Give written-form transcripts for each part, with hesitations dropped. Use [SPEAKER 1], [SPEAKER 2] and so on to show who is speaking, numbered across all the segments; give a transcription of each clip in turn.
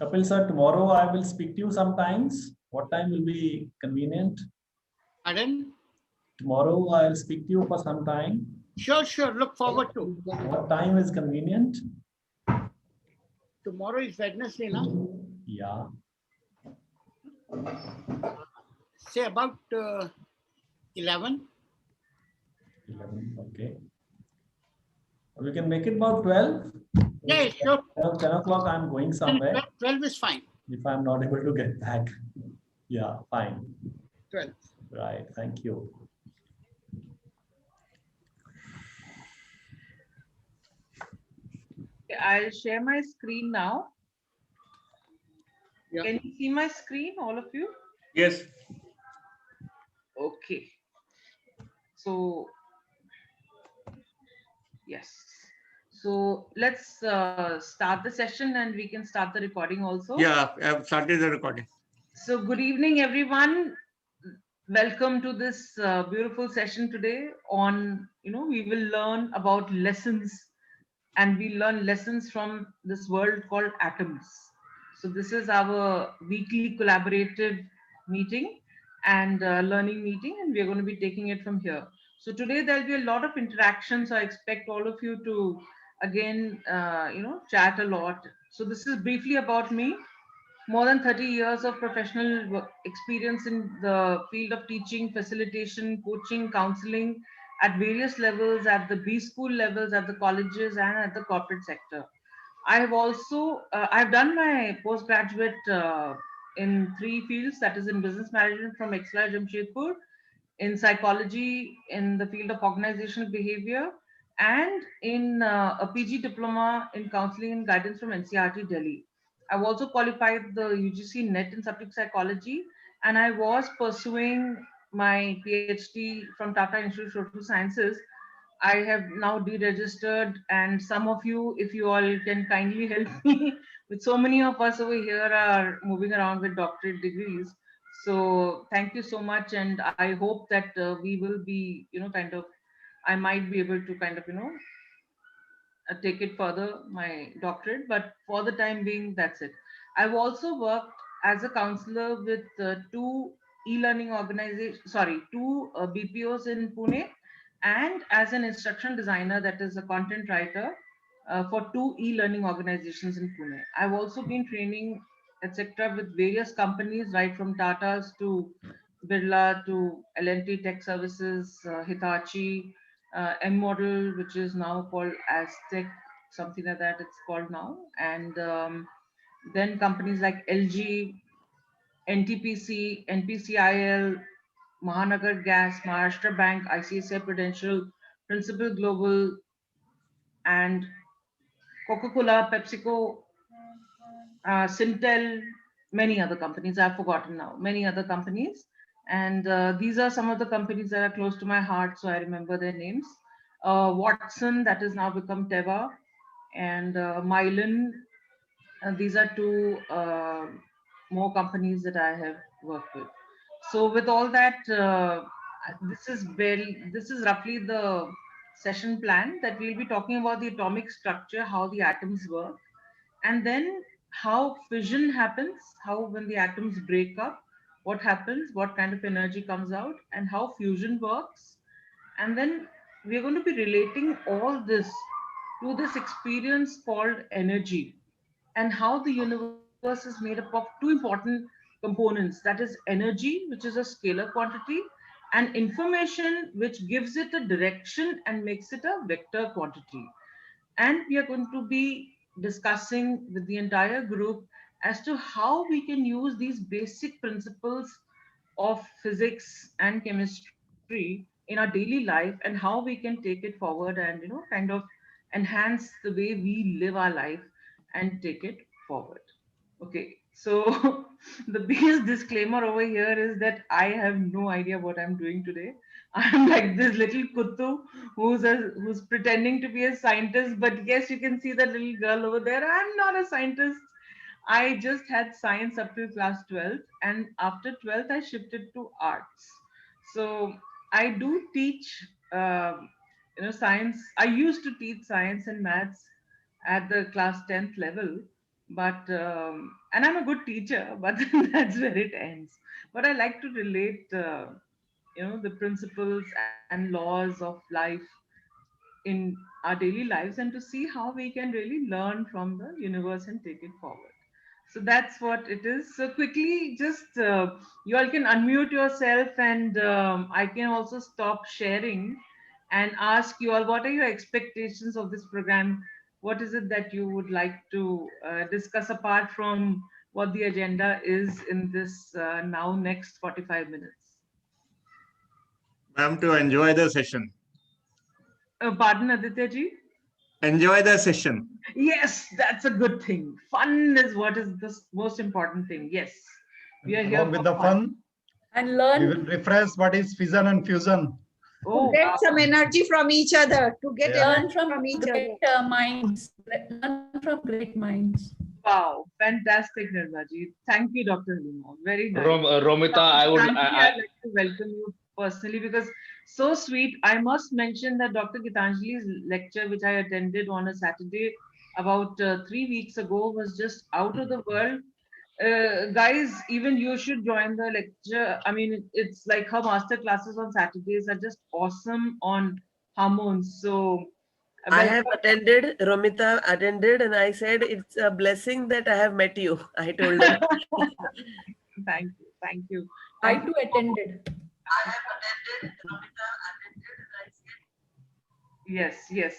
[SPEAKER 1] Kapil sir, tomorrow I will speak to you sometimes. What time will be convenient?
[SPEAKER 2] Pardon?
[SPEAKER 1] Tomorrow I will speak to you for some time.
[SPEAKER 2] Sure, sure. Look forward to.
[SPEAKER 1] What time is convenient?
[SPEAKER 2] Tomorrow is Wednesday, no?
[SPEAKER 1] Yeah.
[SPEAKER 2] Say about 11.
[SPEAKER 1] 11. Okay. We can make it about 12.
[SPEAKER 2] Yeah, sure.
[SPEAKER 1] 10 o'clock, I'm going somewhere.
[SPEAKER 2] 12 is fine.
[SPEAKER 1] If I'm not able to get back. Yeah, fine.
[SPEAKER 2] 12.
[SPEAKER 1] Right. Thank you.
[SPEAKER 3] I'll share my screen now.
[SPEAKER 2] Yeah.
[SPEAKER 3] Can you see my screen, all of you?
[SPEAKER 2] Yes.
[SPEAKER 3] Okay. So, yes. So let's start the session and we can start the recording also.
[SPEAKER 2] Yeah, I've started the recording.
[SPEAKER 3] So good evening, everyone. Welcome to this beautiful session today on, we will learn about lessons, and we learn lessons from this world called atoms. So this is our weekly collaborative meeting and learning meeting, and we're going to be taking it from here. So today there'll be a lot of interaction. So I expect all of you to again, chat a lot. So this is briefly about me. More than 30 years of professional experience in the field of teaching, facilitation, coaching, counseling at various levels, at the B school levels, at the colleges, and at the corporate sector. I have also, I've done my postgraduate in three fields, that is in business management from XY Jamshedpur, in psychology in the field of organizational behavior, and in a PG diploma in counseling and guidance from NCRT Delhi. I've also qualified the UGC NET in subject psychology, and I was pursuing my PhD from Tata Institute of Social Sciences. I have now deregistered, and some of you, if you all can kindly help me, with so many of us over here are moving around with doctorate degrees. So thank you so much, and I hope that we will be, I might be able to take it further, my doctorate. But for the time being, that's it. I've also worked as a counselor with two e-learning organizations, sorry, two BPOs in Pune, and as an instructional designer, that is a content writer for two e-learning organizations in Pune. I've also been training, etc., with various companies, right from Tata's to Birla to L&T Tech Services, Hitachi, M Model, which is now called Aztec, something like that. It's called now, and then companies like LG, NTPC, NPCIL, Mahanagar Gas, Maharashtra Bank, ICICI Prudential, Principal Global, and Coca-Cola, PepsiCo, Sintel, many other companies. I've forgotten now. Many other companies, and these are some of the companies that are close to my heart, so I remember their names. Watson, that has now become Teva, and Mylan. These are two more companies that I have worked with. So with all that, this is roughly the session plan, that we'll be talking about the atomic structure, how the atoms work, and then how fission happens, how when the atoms break up, what happens, what kind of energy comes out, and how fusion works. And then we're going to be relating all this to this experience called energy, and how the universe is made up of two important components, that is energy, which is a scalar quantity, and information, which gives it a direction and makes it a vector quantity. And we are going to be discussing with the entire group as to how we can use these basic principles of physics and chemistry in our daily life, and how we can take it forward and kind of enhance the way we live our life and take it forward. Okay, so the biggest disclaimer over here is that I have no idea what I'm doing today. I'm like this little kuttu who's pretending to be a scientist, but yes, you can see that little girl over there. I'm not a scientist. I just had science up till class 12th, and after 12th, I shifted to arts. So I do teach, science. I used to teach science and maths at the class 10th level, but and I'm a good teacher, but that's where it ends. But I like to relate, the principles and laws of life in our daily lives, and to see how we can really learn from the universe and take it forward. So that's what it is. So quickly, just you all can unmute yourself, and I can also stop sharing and ask you all, what are your expectations of this program? What is it that you would like to discuss apart from what the agenda is in this now next 45 minutes?
[SPEAKER 2] Ma'am, to enjoy the session.
[SPEAKER 3] Pardon, Aditya ji?
[SPEAKER 2] Enjoy the session.
[SPEAKER 3] Yes, that's a good thing. Fun is what is the most important thing. Yes, we are here
[SPEAKER 4] Along with
[SPEAKER 3] for
[SPEAKER 4] the fun,
[SPEAKER 5] and
[SPEAKER 4] we
[SPEAKER 5] learn.
[SPEAKER 4] will refresh what is fission and fusion.
[SPEAKER 3] Oh,
[SPEAKER 6] to get
[SPEAKER 3] wow.
[SPEAKER 6] some energy from each other, to get
[SPEAKER 4] Yeah.
[SPEAKER 5] Learn
[SPEAKER 6] energy
[SPEAKER 5] from
[SPEAKER 6] from each
[SPEAKER 5] great
[SPEAKER 6] other.
[SPEAKER 5] minds. Learn from great minds.
[SPEAKER 3] Wow, fantastic, Nirmaji. Thank you, Dr. Halima. Very nice.
[SPEAKER 7] Romita, I would.
[SPEAKER 3] Frankly, I'd like to welcome you personally, because so sweet. I must mention that Dr. Gitanjali's lecture, which I attended on a Saturday about 3 weeks ago, was just out of the world. Guys, even you should join the lecture. I mean, it's like her master classes on Saturdays are just awesome on hormones. So,
[SPEAKER 8] I have attended, Romita attended, and I said it's a blessing that I have met you. I told her.
[SPEAKER 3] Thank you. Thank you.
[SPEAKER 5] I too attended.
[SPEAKER 8] I have attended, Romita attended, and I said.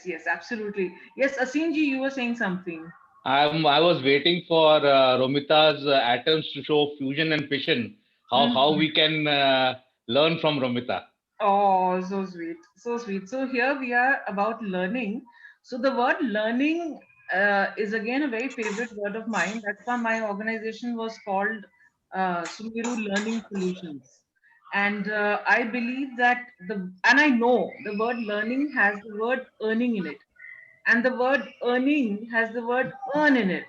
[SPEAKER 3] Yes, absolutely. Yes, Asimji, you were saying something.
[SPEAKER 7] I was waiting for Romita's atoms to show fusion and fission. How we can learn from Romita.
[SPEAKER 3] Oh, so sweet. So sweet. So here we are about learning. So the word learning is again a very favorite word of mine. That's why my organization was called Sumiru Learning Solutions. And I believe that and I know the word learning has the word earning in it. And the word earning has the word earn in it.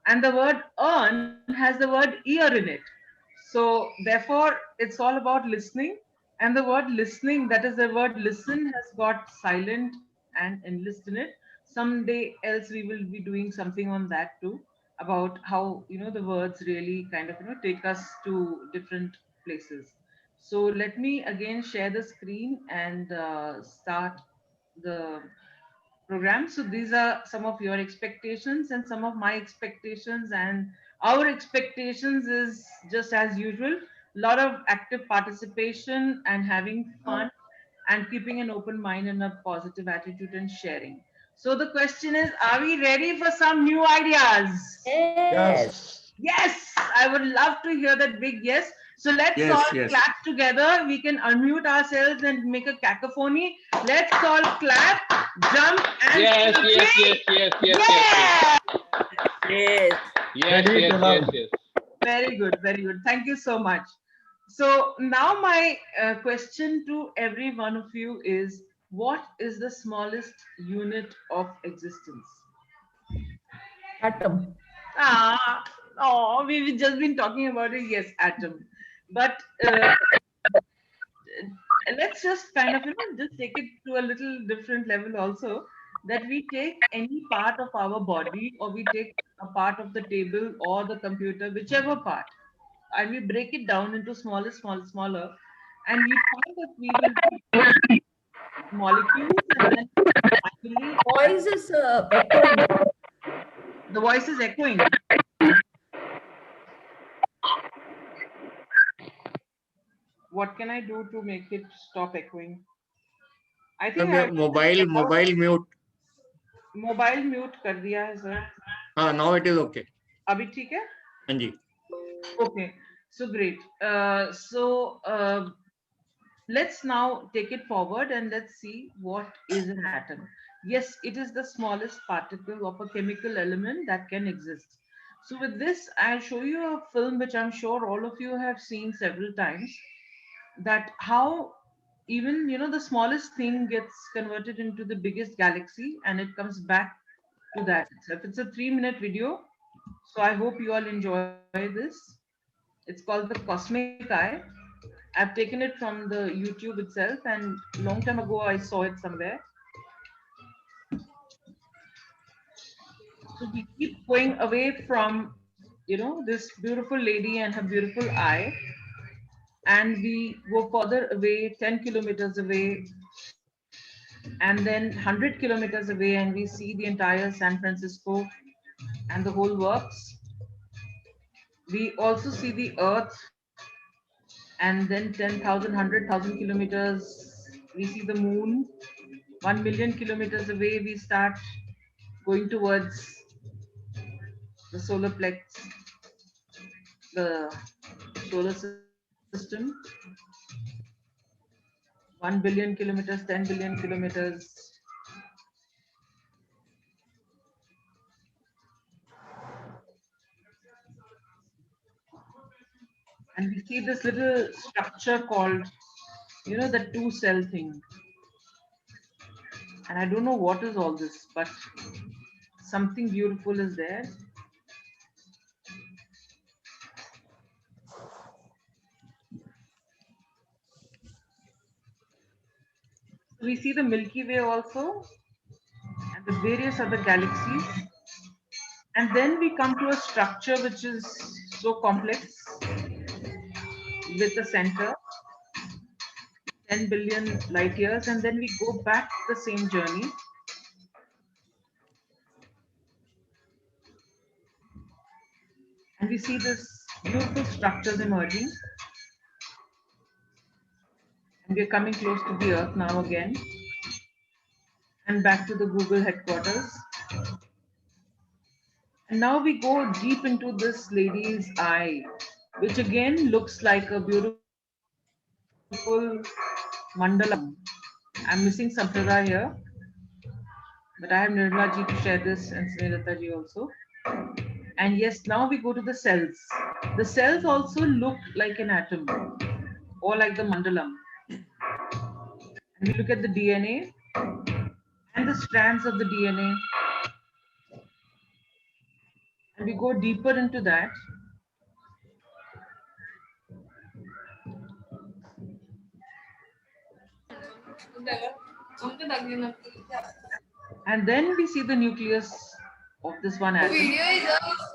[SPEAKER 3] And the word earn has the word ear in it. So therefore, it's all about listening. And the word listening, that is the word listen, has got silent and enlist in it. Someday else we will be doing something on that too, about how the words really kind of take us to different places. So let me again share the screen and start the program. So these are some of your expectations and some of my expectations, and our expectations is just as usual, a lot of active participation and having fun and keeping an open mind and a positive attitude and sharing. So the question is, are we ready for some new ideas?
[SPEAKER 5] Yes.
[SPEAKER 3] Yes, I would love to hear that big yes. So let's
[SPEAKER 2] Yes,
[SPEAKER 3] all
[SPEAKER 2] yes.
[SPEAKER 3] clap together. We can unmute ourselves and make a cacophony. Let's all clap, jump, and
[SPEAKER 7] Yes.
[SPEAKER 3] yeah!
[SPEAKER 8] Yes.
[SPEAKER 7] Yes.
[SPEAKER 3] Very good, very good. Thank you so much. So now my question to every one of you is, what is the smallest unit of existence?
[SPEAKER 5] Atom.
[SPEAKER 3] We've just been talking about it. Yes, atom. But let's just kind of just take it to a little different level also, that we take any part of our body, or we take a part of the table or the computer, whichever part, and we break it down into smaller, and we find that we will be molecules, and then finally
[SPEAKER 5] Voice is echoing.
[SPEAKER 3] the voice is echoing. What can I do to make it stop echoing? I think I
[SPEAKER 2] Mobile mute.
[SPEAKER 3] mobile mute कर दिया है sir.
[SPEAKER 2] Now it is okay.
[SPEAKER 3] अभी ठीक है?
[SPEAKER 2] हाँ जी.
[SPEAKER 3] Okay, so great. Let's now take it forward and let's see what is an atom. Yes, it is the smallest particle of a chemical element that can exist. So with this, I'll show you a film which I'm sure all of you have seen several times, that how even the smallest thing gets converted into the biggest galaxy, and it comes back to that itself. It's a 3-minute video, so I hope you all enjoy this. It's called The Cosmic Eye. I've taken it from the YouTube itself, and long time ago I saw it somewhere. So we keep going away from, you know, this beautiful lady and her beautiful eye, and we go further away, 10 kilometers away, and then 100 kilometers away, and we see the entire San Francisco and the whole works. We also see the Earth, and then 10,000, 100,000 kilometers, we see the moon. 1 million kilometers away, we start going towards the solar plex, the solar system. 1 billion kilometers, 10 billion kilometers. And we see this little structure called, you know, the two cell thing. And I don't know what is all this, but something beautiful is there. We see the Milky Way also, and the various other galaxies. And then we come to a structure which is so complex with the center, 10 billion light years, and then we go back the same journey. And we see this beautiful structures emerging. And we're coming close to the Earth now again. And back to the Google headquarters. And now we go deep into this lady's eye, which again looks like a beautiful mandala. I'm missing Samprada here, but I have Nirmala ji to share this and Snehlata ji also. And yes, now we go to the cells. The cells also look like an atom, or like the mandalam. And we look at the DNA and the strands of the DNA. And we go deeper into that. And then we see the nucleus of this one atom,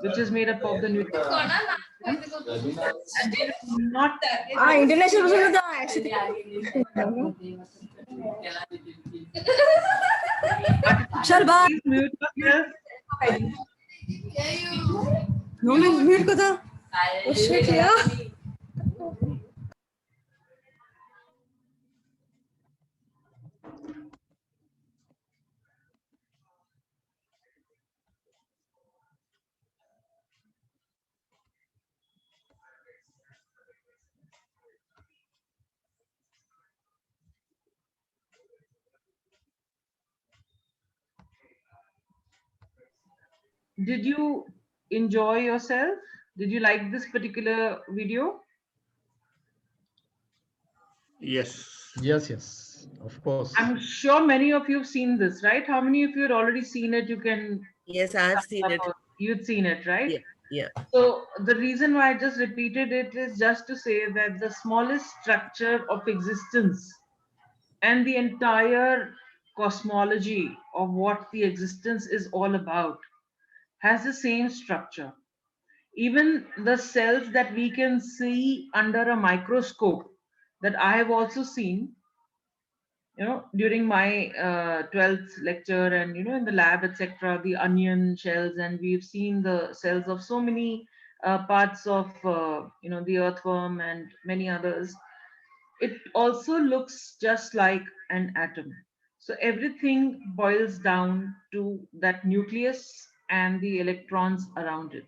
[SPEAKER 3] which is made up of the nucleus. And not
[SPEAKER 6] international
[SPEAKER 3] please mute yourself.
[SPEAKER 6] mute kotha. Oh shit, yeah.
[SPEAKER 3] Did you enjoy yourself? Did you like this particular video?
[SPEAKER 2] Yes.
[SPEAKER 4] Yes, of course.
[SPEAKER 3] I'm sure many of you have seen this, right? How many of you had already seen it? You can.
[SPEAKER 8] Yes, I have seen it.
[SPEAKER 3] You'd seen it, right?
[SPEAKER 8] Yeah.
[SPEAKER 3] So the reason why I just repeated it is just to say that the smallest structure of existence and the entire cosmology of what the existence is all about has the same structure. Even the cells that we can see under a microscope, that I have also seen, you know, during my 12th lecture and, you know, in the lab, etc., the onion shells, and we've seen the cells of so many parts of, you know, the earthworm and many others. It also looks just like an atom. So everything boils down to that nucleus and the electrons around it.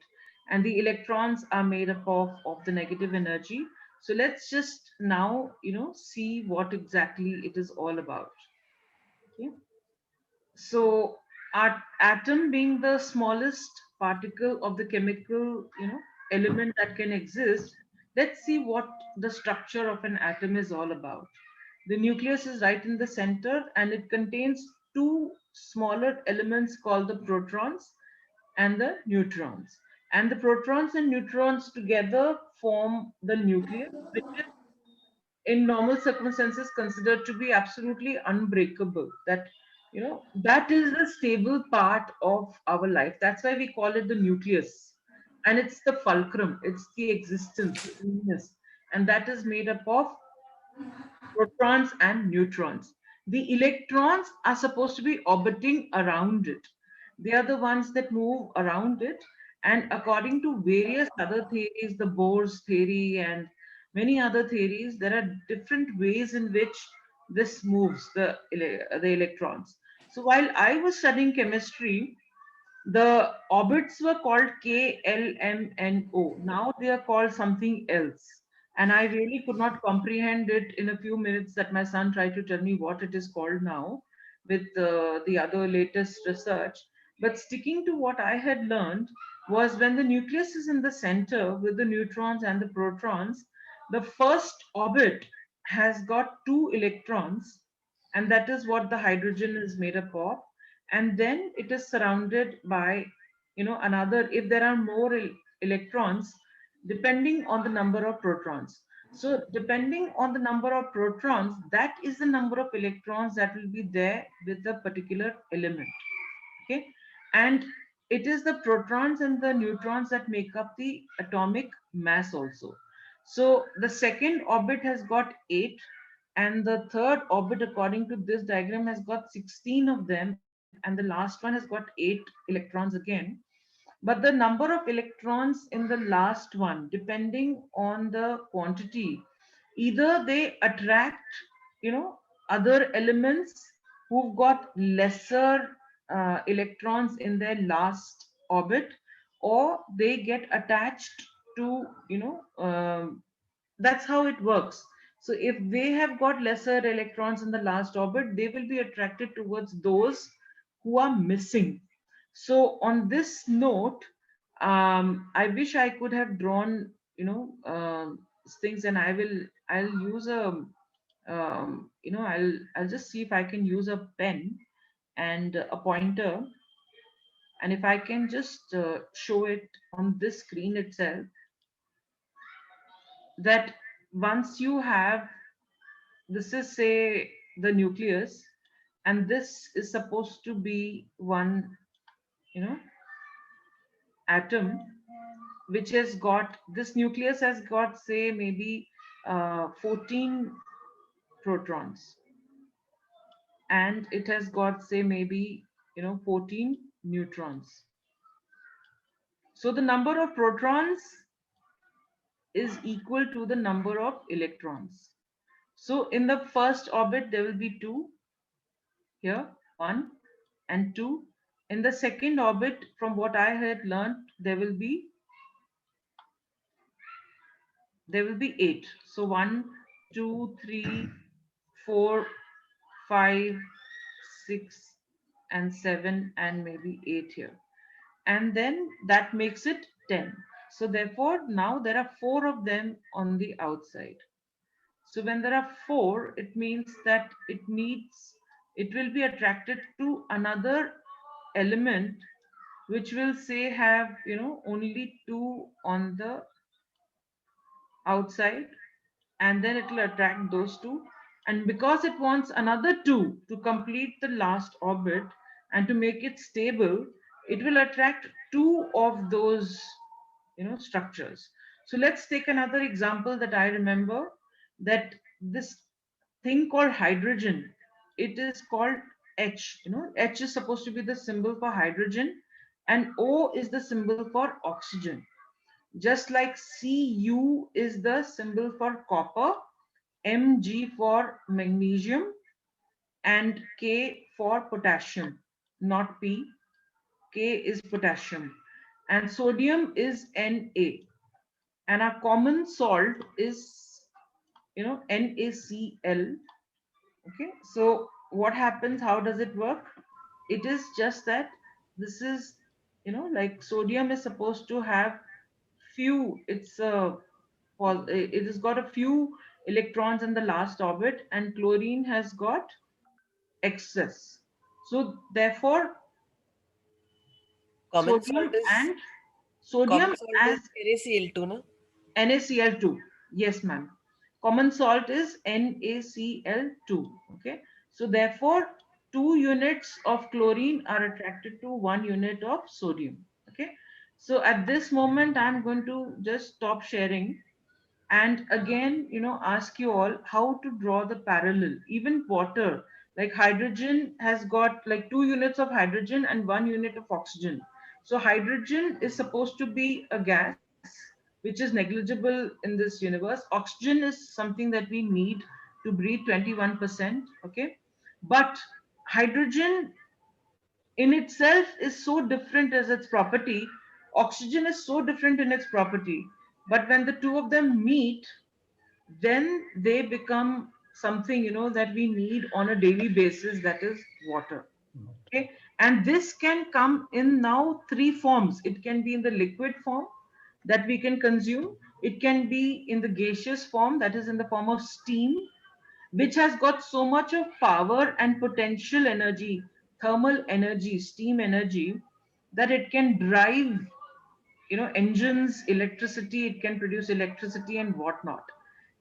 [SPEAKER 3] And the electrons are made up of the negative energy. So let's just now, you know, see what exactly it is all about. Okay. So our atom being the smallest particle of the chemical, you know, element that can exist, let's see what the structure of an atom is all about. The nucleus is right in the center, and it contains two smaller elements called the protons and the neutrons. And the protons and neutrons together form the nucleus, which is in normal circumstances considered to be absolutely unbreakable, that that is the stable part of our life. That's why we call it the nucleus. And it's the fulcrum, it's the existence, the beingness. And that is made up of protons and neutrons. The electrons are supposed to be orbiting around it. They are the ones that move around it. And according to various other theories, the Bohr's theory and many other theories, there are different ways in which this moves, the electrons. So while I was studying chemistry, the orbits were called K, L, M, N, O. Now they are called something else. And I really could not comprehend it in a few minutes that my son tried to tell me what it is called now with the other latest research. But sticking to what I had learned was when the nucleus is in the center with the neutrons and the protons, the first orbit has got 2 electrons, and that is what the hydrogen is made up of. And then it is surrounded by another, if there are more electrons, depending on the number of protons. So depending on the number of protons, that is the number of electrons that will be there with the particular element. Okay, and it is the protons and the neutrons that make up the atomic mass also. So the second orbit has got 8, and the third orbit, according to this diagram, has got 16 of them, and the last one has got 8 electrons again. But the number of electrons in the last one, depending on the quantity, either they attract other elements who've got lesser electrons in their last orbit, or they get attached to that's how it works. So if they have got lesser electrons in the last orbit, they will be attracted towards those who are missing. So on this note, I wish I could have drawn things, and I'll use I'll just see if I can use a pen and a pointer, and if I can just show it on this screen itself, that once you have, this is say the nucleus, and this is supposed to be one atom, which has got, this nucleus has got say maybe 14 protons, and it has got say maybe 14 neutrons. So the number of protons is equal to the number of electrons. So in the first orbit there will be 2 here, 1 and 2. In the second orbit, from what I had learned, there will be 8. So 1, 2, 3, 4, 5, 6 and 7 and maybe 8 here, and then that makes it 10. So therefore now there are 4 of them on the outside. So when there are 4, it means that it will be attracted to another element which will say have only 2 on the outside, and then it will attract those 2, and because it wants another 2 to complete the last orbit and to make it stable, it will attract 2 of those structures. So let's take another example that I remember, that this thing called hydrogen, it is called H. H is supposed to be the symbol for hydrogen, and O is the symbol for oxygen. Just like Cu is the symbol for copper, Mg for magnesium, and K for potassium, not P. K is potassium, and sodium is Na, and our common salt is NaCl. Okay, so what happens, how does it work? It is just that this is like sodium is supposed to have few, it has got a few electrons in the last orbit, and chlorine has got excess. So therefore
[SPEAKER 8] Common
[SPEAKER 3] sodium
[SPEAKER 8] salt is
[SPEAKER 3] and sodium as
[SPEAKER 8] NaCl2, no?
[SPEAKER 3] NaCl2. Yes, ma'am. Common salt is NaCl2. Okay. So therefore, 2 units of chlorine are attracted to 1 unit of sodium. Okay. So at this moment, I'm going to just stop sharing and again, ask you all how to draw the parallel. Even water, like hydrogen has got like 2 units of hydrogen and 1 unit of oxygen. So hydrogen is supposed to be a gas which is negligible in this universe. Oxygen is something that we need to breathe, 21%. Okay. But hydrogen in itself is so different as its property. Oxygen is so different in its property. But when the two of them meet, then they become something that we need on a daily basis, that is water. Okay. And this can come in now 3 forms. It can be in the liquid form that we can consume. It can be in the gaseous form, that is in the form of steam, which has got so much of power and potential energy, thermal energy, steam energy, that it can drive engines, electricity. It can produce electricity and whatnot.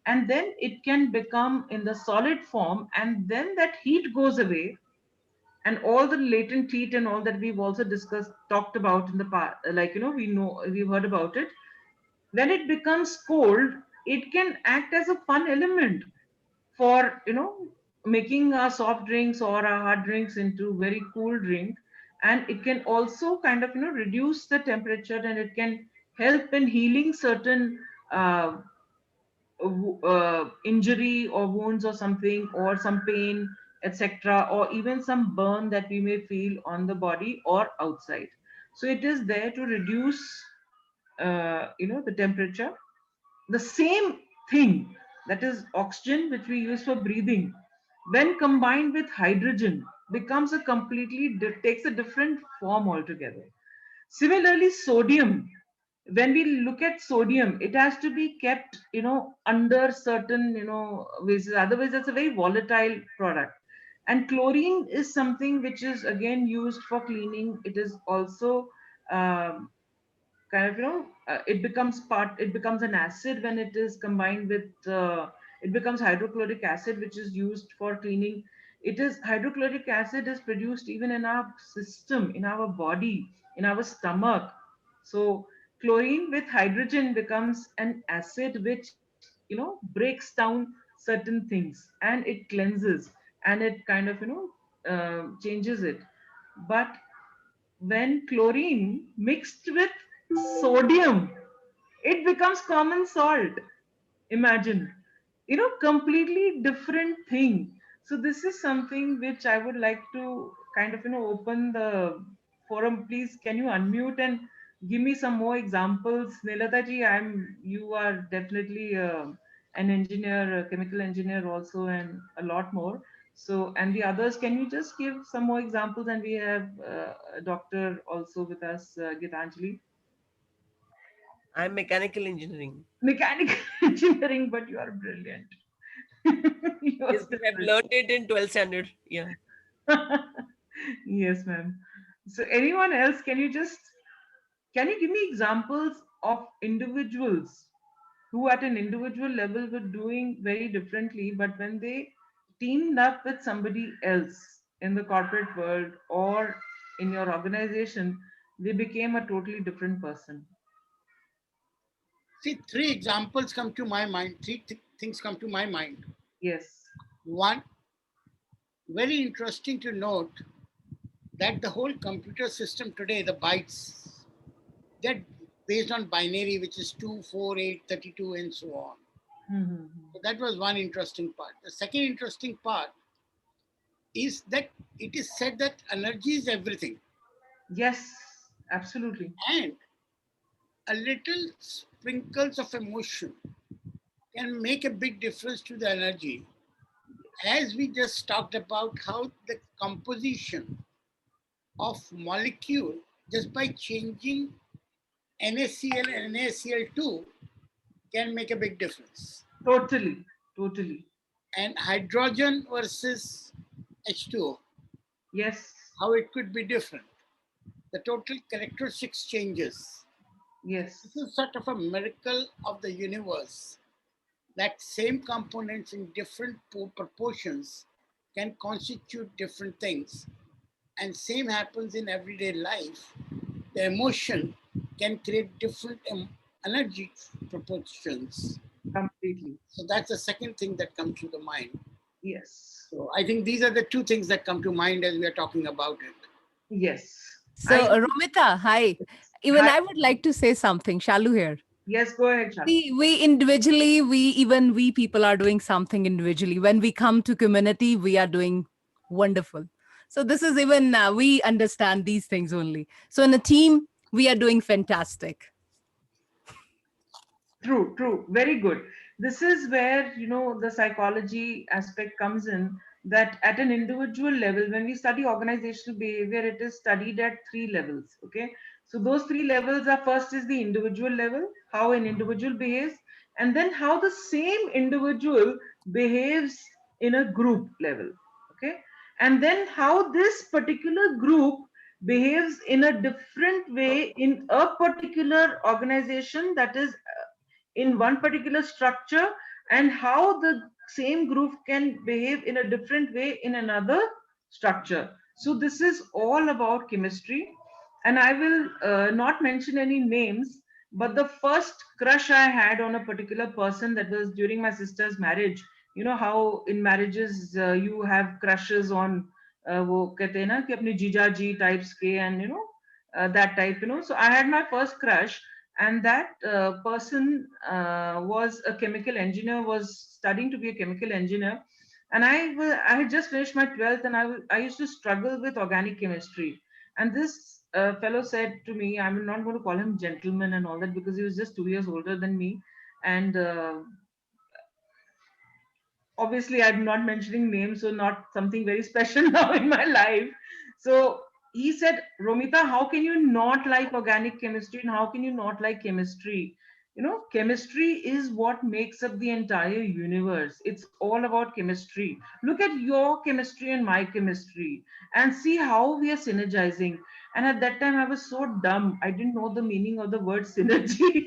[SPEAKER 3] And then it can become in the solid form, and then that heat goes away, and all the latent heat and all that we've also discussed, talked about in the past, like we've heard about it. When it becomes cold, it can act as a fun element for making our soft drinks or our hard drinks into very cool drink. And it can also kind of reduce the temperature, and it can help in healing certain uh, injury or wounds or something, or some pain, etc., or even some burn that we may feel on the body or outside. So it is there to reduce the temperature. The same thing, that is oxygen, which we use for breathing, when combined with hydrogen, becomes a completely takes a different form altogether. Similarly, sodium, when we look at sodium, it has to be kept under certain ways, otherwise it's a very volatile product. And chlorine is something which is again used for cleaning. It is also um, kind of it becomes an acid when it is combined with it becomes hydrochloric acid, which is used for cleaning. It is hydrochloric acid is produced even in our system, in our body, in our stomach. So chlorine with hydrogen becomes an acid which breaks down certain things, and it cleanses, and it kind of changes it. But when chlorine mixed with sodium, it becomes common salt. Imagine, completely different thing. So this is something which I would like to kind of open the forum. Please, can you unmute and give me some more examples? Nilata ji, you are definitely an engineer, a chemical engineer also, and a lot more. So, and the others, can you just give some more examples? And we have a doctor also with us, Gitanjali.
[SPEAKER 8] I'm mechanical engineering.
[SPEAKER 3] Mechanical engineering, but you are brilliant. You are
[SPEAKER 8] Yes,
[SPEAKER 3] still
[SPEAKER 8] I've learned it in 12th standard. Yeah.
[SPEAKER 3] brilliant. Yes, ma'am. So anyone else, can you give me examples of individuals who at an individual level were doing very differently, but when they teamed up with somebody else in the corporate world or in your organization, they became a totally different person?
[SPEAKER 9] See, three examples come to my mind. Things come to my mind.
[SPEAKER 3] Yes.
[SPEAKER 9] One, very interesting to note that the whole computer system today, the bytes, they're based on binary, which is 2, 4, 8, 32, and so on.
[SPEAKER 3] Mhm.
[SPEAKER 9] So that was one interesting part. The second interesting part is that it is said that energy is everything.
[SPEAKER 3] Yes, absolutely.
[SPEAKER 9] And a little sprinkles of emotion can make a big difference to the energy. As we just talked about how the composition of molecule, just by changing NaCl and NaCl2, can make a big difference.
[SPEAKER 3] Totally, totally.
[SPEAKER 9] And hydrogen versus H2O,
[SPEAKER 3] Yes,
[SPEAKER 9] how it could be different. The total characteristics changes.
[SPEAKER 3] yes.
[SPEAKER 9] This is sort of a miracle of the universe, that same components in different proportions can constitute different things. And same happens in everyday life. The emotion can create different energy proportions.
[SPEAKER 3] Completely.
[SPEAKER 9] So that's the second thing that comes to the mind.
[SPEAKER 3] Yes.
[SPEAKER 9] So I think these are the two things that come to mind as we are talking about it.
[SPEAKER 3] Yes.
[SPEAKER 6] So, Romita, hi. Even
[SPEAKER 3] Hi.
[SPEAKER 6] I would like to say something. Shalu here.
[SPEAKER 3] Yes, go ahead, Shalu.
[SPEAKER 6] We individually, we people are doing something individually. When we come to community, we are doing wonderful. So this is even, we understand these things only. So in a team, we are doing fantastic.
[SPEAKER 3] True, true. Very good. This is where, the psychology aspect comes in, that at an individual level, when we study organizational behavior, it is studied at 3 levels. Okay. So those 3 levels are, first is the individual level, how an individual behaves, and then how the same individual behaves in a group level. Okay. And then how this particular group behaves in a different way in a particular organization, that is in one particular structure, and how the same group can behave in a different way in another structure. So this is all about chemistry, and I will not mention any names, but the first crush I had on a particular person, that was during my sister's marriage. You know how in marriages you have crushes on वो कहते हैं ना कि अपने जीजा जी types के, and that type. So I had my first crush, and that person was a chemical engineer, was studying to be a chemical engineer, and I had just finished my 12th, and I used to struggle with organic chemistry. And this fellow said to me, I'm not going to call him gentleman and all that, because he was just 2 years older than me, and obviously I'm not mentioning names, so not something very special now in my life. So he said, Romita, how can you not like organic chemistry, and how can you not like chemistry? Chemistry is what makes up the entire universe. It's all about chemistry. Look at your chemistry and my chemistry, and see how we are synergizing. And at that time I was so dumb, I didn't know the meaning of the word synergy.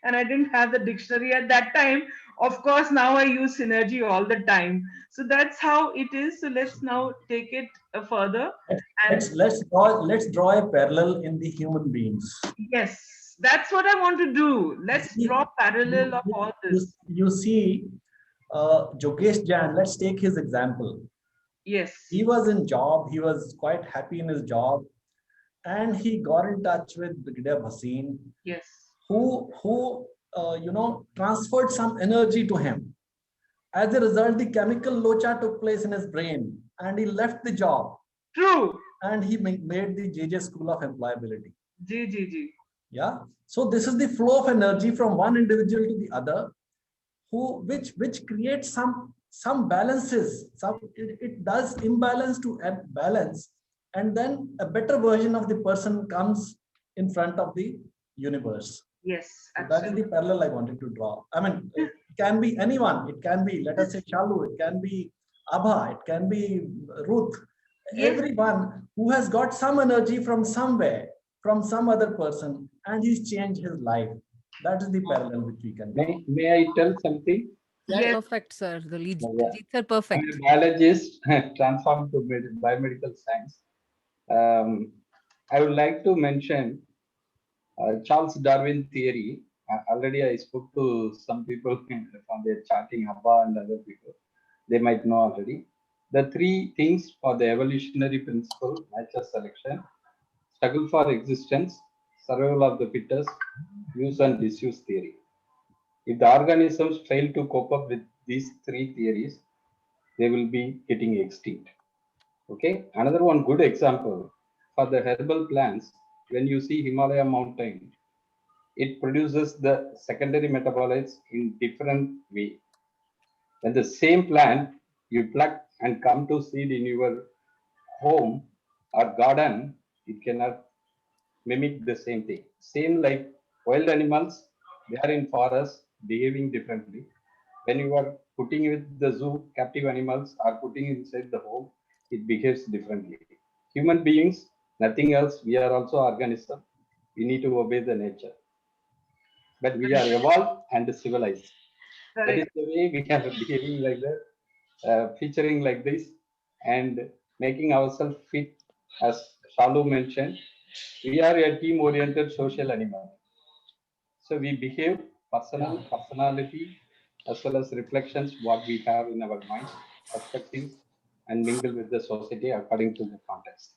[SPEAKER 3] And I didn't have the dictionary at that time. Of course, now I use synergy all the time. So that's how it is. So let's now take it further. And
[SPEAKER 1] Let's draw a parallel in the human beings.
[SPEAKER 3] yes, that's what I want to do. Let's draw parallel of all this.
[SPEAKER 1] You see, Jogesh Jain, let's take his example.
[SPEAKER 3] Yes.
[SPEAKER 1] He was in job, he was quite happy in his job, and he got in touch with Brigadier Bhasin,
[SPEAKER 3] Yes.
[SPEAKER 1] who transferred some energy to him. As a result, the chemical locha took place in his brain, and he left the job.
[SPEAKER 3] True.
[SPEAKER 1] And he made the JJ School of Employability.
[SPEAKER 3] G.
[SPEAKER 1] Yeah. So this is the flow of energy from one individual to the other, which creates some balances. It does imbalance to balance, and then a better version of the person comes in front of the universe.
[SPEAKER 3] Yes.
[SPEAKER 1] So that is the parallel I wanted to draw. I mean, it can be anyone. It can be, let us say, Shalu. It can be Abha. It can be Ruth. Yes. Everyone who has got some energy from somewhere, from some other person, and he's changed his life. That is the parallel which we can draw.
[SPEAKER 10] May I tell something?
[SPEAKER 3] Yes.
[SPEAKER 6] Perfect, sir. The leads are perfect.
[SPEAKER 10] I'm a biologist transformed to biomedical science. I would like to mention Charles Darwin theory. Already I spoke to some people from their charting, Abba and other people. They might know already. The 3 things for the evolutionary principle, natural selection, struggle for existence, survival of the fittest, use and disuse theory. If the organisms fail to cope up with these 3 theories, they will be getting extinct. Okay. Another one good example for the herbal plants, when you see Himalaya mountain, it produces the secondary metabolites in different way. When the same plant you pluck and come to seed in your home or garden, it cannot mimic the same thing. Same like wild animals, they are in forest behaving differently. When you are putting with the zoo, captive animals are putting inside the home, it behaves differently. Human beings, nothing else. We are also organisms. We need to obey the nature. But we are evolved and civilized. That is the way we are behaving like that. featuring like this and making ourselves fit. As Shalu mentioned, we are a team-oriented social animal. So we behave personality, as well as reflections, what we have in our minds, perspectives, and mingle with the society according to the context.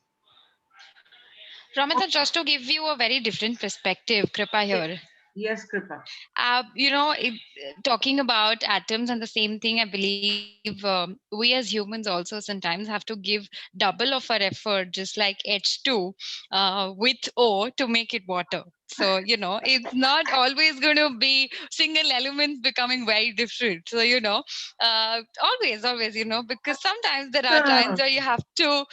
[SPEAKER 11] Ramita, just to give you a very different perspective, Kripa here.
[SPEAKER 3] Yes, Kripa.
[SPEAKER 11] Talking about atoms and the same thing, I believe we as humans also sometimes have to give double of our effort, just like H2 with O to make it water. So, it's not always going to be single elements becoming very different. So, always, because sometimes there are times where you have to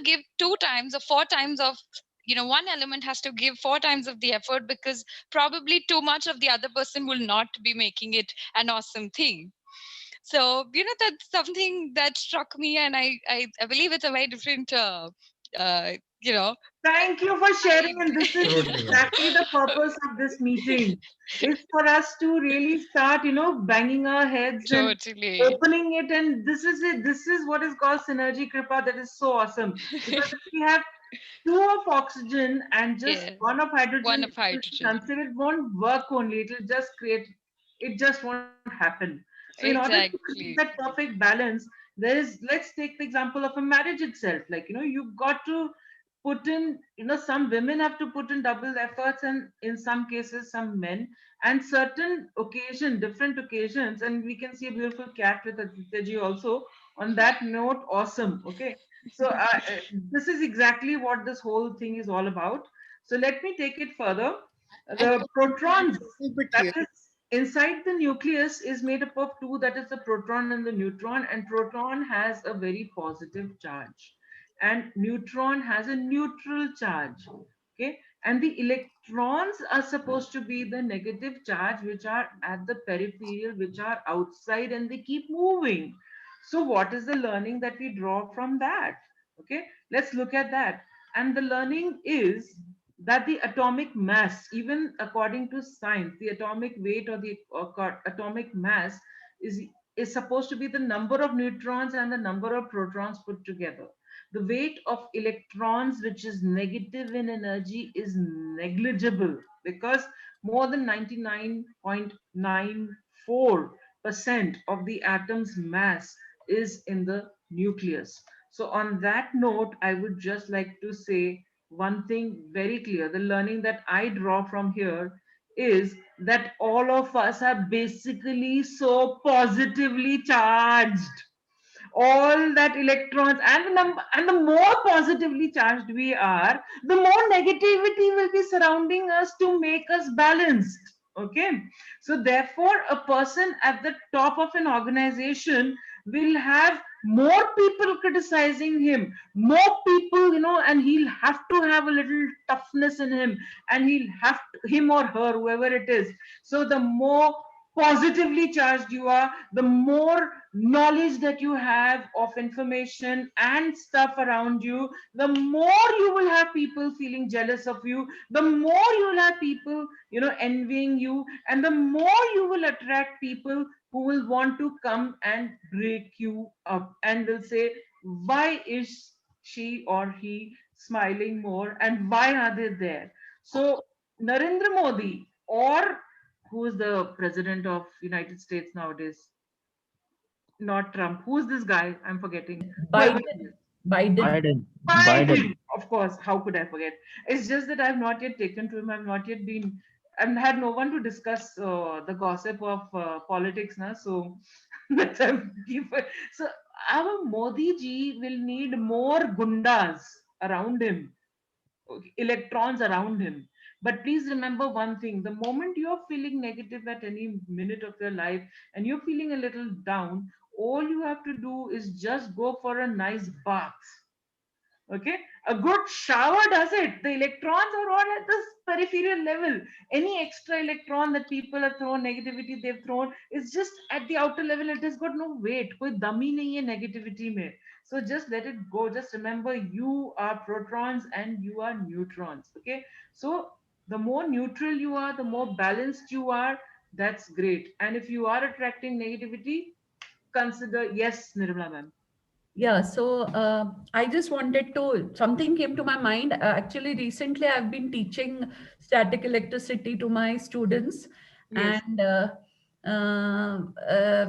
[SPEAKER 11] give 2 times or 4 times of one element has to give 4 times of the effort because probably too much of the other person will not be making it an awesome thing. So that's something that struck me, and I believe it's a very different
[SPEAKER 3] Thank you for sharing, and this is exactly the purpose of this meeting. Is for us to really start banging our heads and opening it, and this is it. This is what is called synergy, Kripa. That is so awesome, because if we have 2 of oxygen and just 1 of hydrogen, consider it won't work only. It will just create, it just won't happen. So in order to create that perfect balance, let's take the example of a marriage itself. Like, you've got to put in, some women have to put in double efforts, and in some cases, some men, and certain different occasions, and we can see a beautiful cat with Aditya also. On that note, awesome. Okay. So this is exactly what this whole thing is all about. So let me take it further. The protons that is inside the nucleus is made up of 2, that is the proton and the neutron, and proton has a very positive charge and neutron has a neutral charge. Okay, and the electrons are supposed to be the negative charge, which are at the peripheral, which are outside, and they keep moving. So what is the learning that we draw from that? Okay, let's look at that. And the learning is that the atomic mass, even according to science, the atomic weight or the atomic mass is supposed to be the number of neutrons and the number of protons put together. The weight of electrons, which is negative in energy, is negligible because more than 99.94% of the atom's mass is in the nucleus. So on that note, I would just like to say one thing very clear. The learning that I draw from here is that all of us are basically so positively charged. All that electrons and the more positively charged we are, the more negativity will be surrounding us to make us balanced. Okay, so therefore a person at the top of an organization will have more people criticizing him, more people, and he'll have to have a little toughness in him, and him or her, whoever it is. So the more positively charged you are, the more knowledge that you have of information and stuff around you, the more you will have people feeling jealous of you, the more you will have people envying you, and the more you will attract people who will want to come and break you up and will say, why is she or he smiling more, and why are they there? So Narendra Modi, or who is the president of United States nowadays? Not Trump. Who's this guy? I'm forgetting. Biden. Of course. How could I forget? It's just that I've not yet taken to him. I've not yet been, and had no one to discuss the gossip of politics now. So that's so our Modi ji will need more gundas around him, electrons around him. But please remember one thing: the moment you're feeling negative at any minute of your life and you're feeling a little down, all you have to do is just go for a nice bath. Okay, a good shower does it. The electrons are all at this peripheral level. Any extra electron that people have thrown, negativity they've thrown, is just at the outer level. It has got no weight. कोई dummy नहीं है negativity में. So just let it go. Just remember, you are protons and you are neutrons. Okay, so the more neutral you are, the more balanced you are. That's great. And if you are attracting negativity, consider, yes, Nirmala ma'am.
[SPEAKER 5] Yeah, so I just wanted to, something came to my mind. Actually, recently I've been teaching static electricity to my students.
[SPEAKER 3] Yes.
[SPEAKER 5] And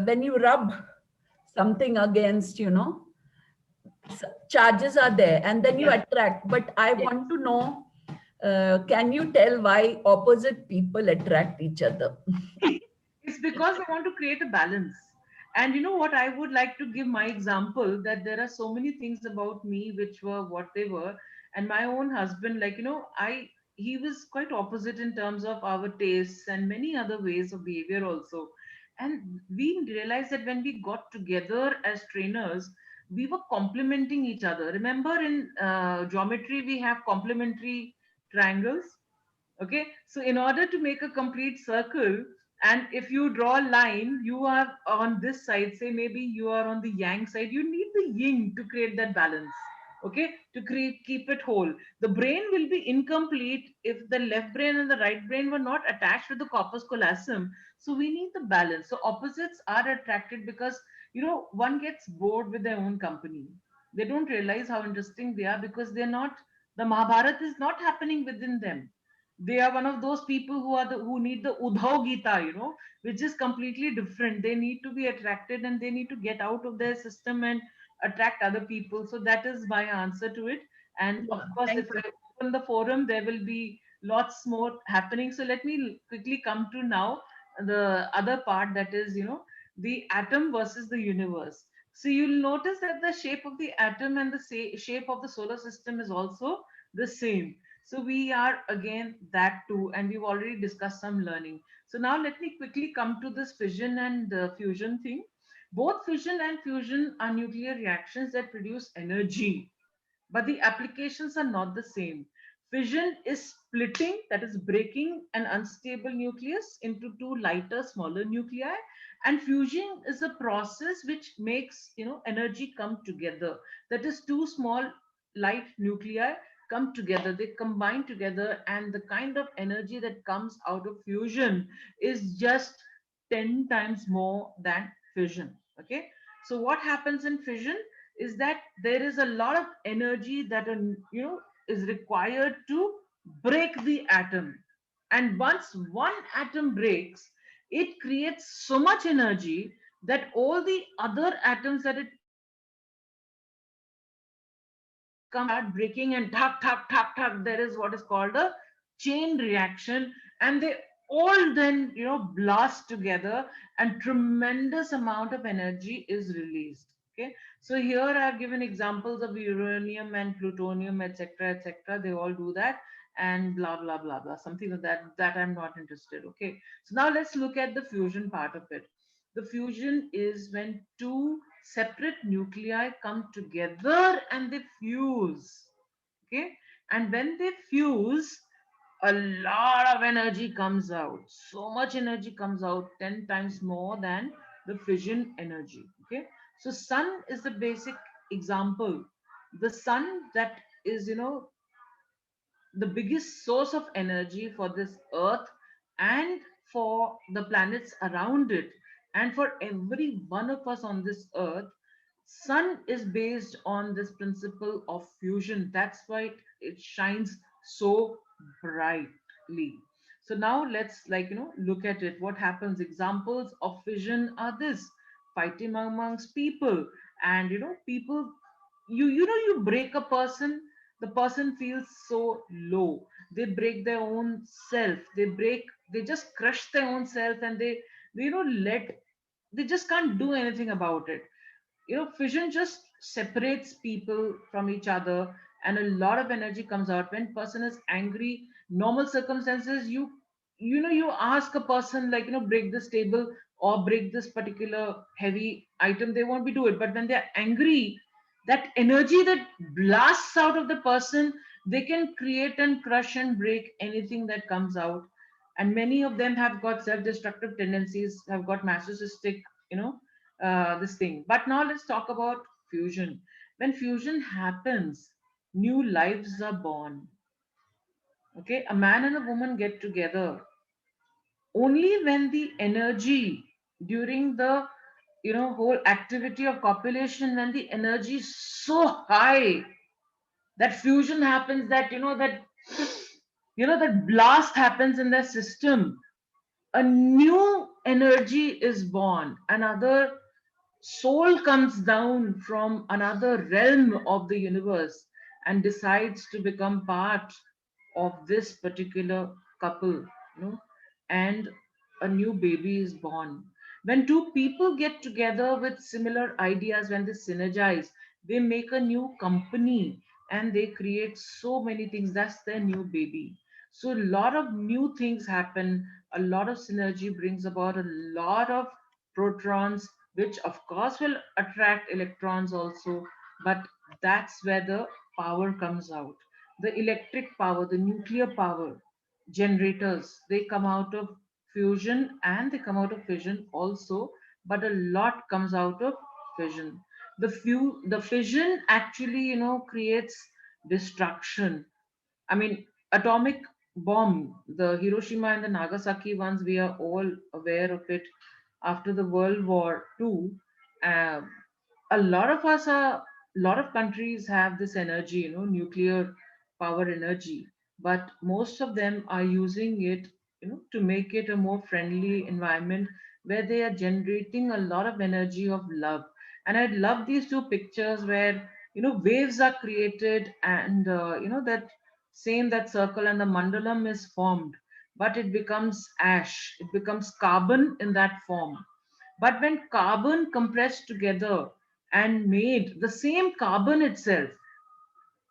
[SPEAKER 5] when you rub something against, charges are there and then you
[SPEAKER 3] Yeah.
[SPEAKER 5] attract. But I
[SPEAKER 3] Yes.
[SPEAKER 5] want to know, can you tell why opposite people attract each other?
[SPEAKER 3] It's because they want to create a balance. And you know what? I would like to give my example that there are so many things about me which were what they were. And my own husband, like, he was quite opposite in terms of our tastes and many other ways of behavior also. And we realized that when we got together as trainers, we were complementing each other. Remember in geometry, we have complementary triangles. Okay, so in order to make a complete circle, and if you draw a line, you are on this side, say maybe you are on the yang side, you need the yin to create that balance. Okay, to create, keep it whole. The brain will be incomplete if the left brain and the right brain were not attached with the corpus callosum. So we need the balance. So opposites are attracted because one gets bored with their own company. They don't realize how interesting they are because they're not, the Mahabharata is not happening within them. They are one of those people who need the Udhav Gita, which is completely different. They need to be attracted and they need to get out of their system and attract other people. So that is my answer to it. And of course,
[SPEAKER 5] Thank
[SPEAKER 3] if I open the forum, there will be lots more happening. So let me quickly come to now the other part, that is, the atom versus the universe. So you'll notice that the shape of the atom and the shape of the solar system is also the same. So we are again that too, and we've already discussed some learning. So now let me quickly come to this fission and fusion thing. Both fission and fusion are nuclear reactions that produce energy, but the applications are not the same. Fission is splitting, that is breaking an unstable nucleus into two lighter, smaller nuclei, and fusion is a process which makes energy come together. That is two small light nuclei come together, they combine together, and the kind of energy that comes out of fusion is just 10 times more than fission. Okay, so what happens in fission is that there is a lot of energy that is required to break the atom, and once one atom breaks, it creates so much energy that all the other atoms that it come start breaking, and tuck tuck tuck tuck, there is what is called a chain reaction, and they all then blast together and tremendous amount of energy is released. Okay, so here I've given examples of uranium and plutonium, etc., etc. They all do that, and blah blah blah blah, something like that I'm not interested. Okay, so now let's look at the fusion part of it. The fusion is when two separate nuclei come together and they fuse. Okay, and when they fuse, a lot of energy comes out. So much energy comes out, 10 times more than the fission energy. Okay, so sun is the basic example. The sun, that is the biggest source of energy for this earth and for the planets around it, and for every one of us on this earth. Sun is based on this principle of fusion. That's why it shines so brightly. So now let's look at it. What happens? Examples of fission are this: fighting amongst people, and people, you break a person, the person feels so low, they break their own self, they just crush their own self, and they let, they just can't do anything about it. Fission just separates people from each other, and a lot of energy comes out when person is angry. Normal circumstances, you ask a person, like, break this table or break this particular heavy item, they won't be do it. But when they're angry, that energy that blasts out of the person, they can create and crush and break anything that comes out. And many of them have got self-destructive tendencies, have got masochistic, this thing. But now let's talk about fusion. When fusion happens, new lives are born. Okay, a man and a woman get together. Only when the energy during the whole activity of copulation, when the energy is so high, that fusion happens, that that blast happens in their system, a new energy is born, another soul comes down from another realm of the universe and decides to become part of this particular couple, and a new baby is born. When two people get together with similar ideas, when they synergize, they make a new company and they create so many things. That's their new baby. So a lot of new things happen, a lot of synergy brings about a lot of protons, which of course will attract electrons also, but that's where the power comes out. The electric power, the nuclear power generators, they come out of fusion and they come out of fission also, but a lot comes out of fission. The fission actually, creates destruction. I mean, atomic bomb, the Hiroshima and the Nagasaki ones, we are all aware of it after the World War II. Uh, a lot of us are, a lot of countries have this energy, nuclear power energy, but most of them are using it, to make it a more friendly environment where they are generating a lot of energy of love. And I love these two pictures where, waves are created, and, that same, that circle and the mandalam is formed, but it becomes ash, it becomes carbon in that form. But when carbon compressed together and made the same carbon itself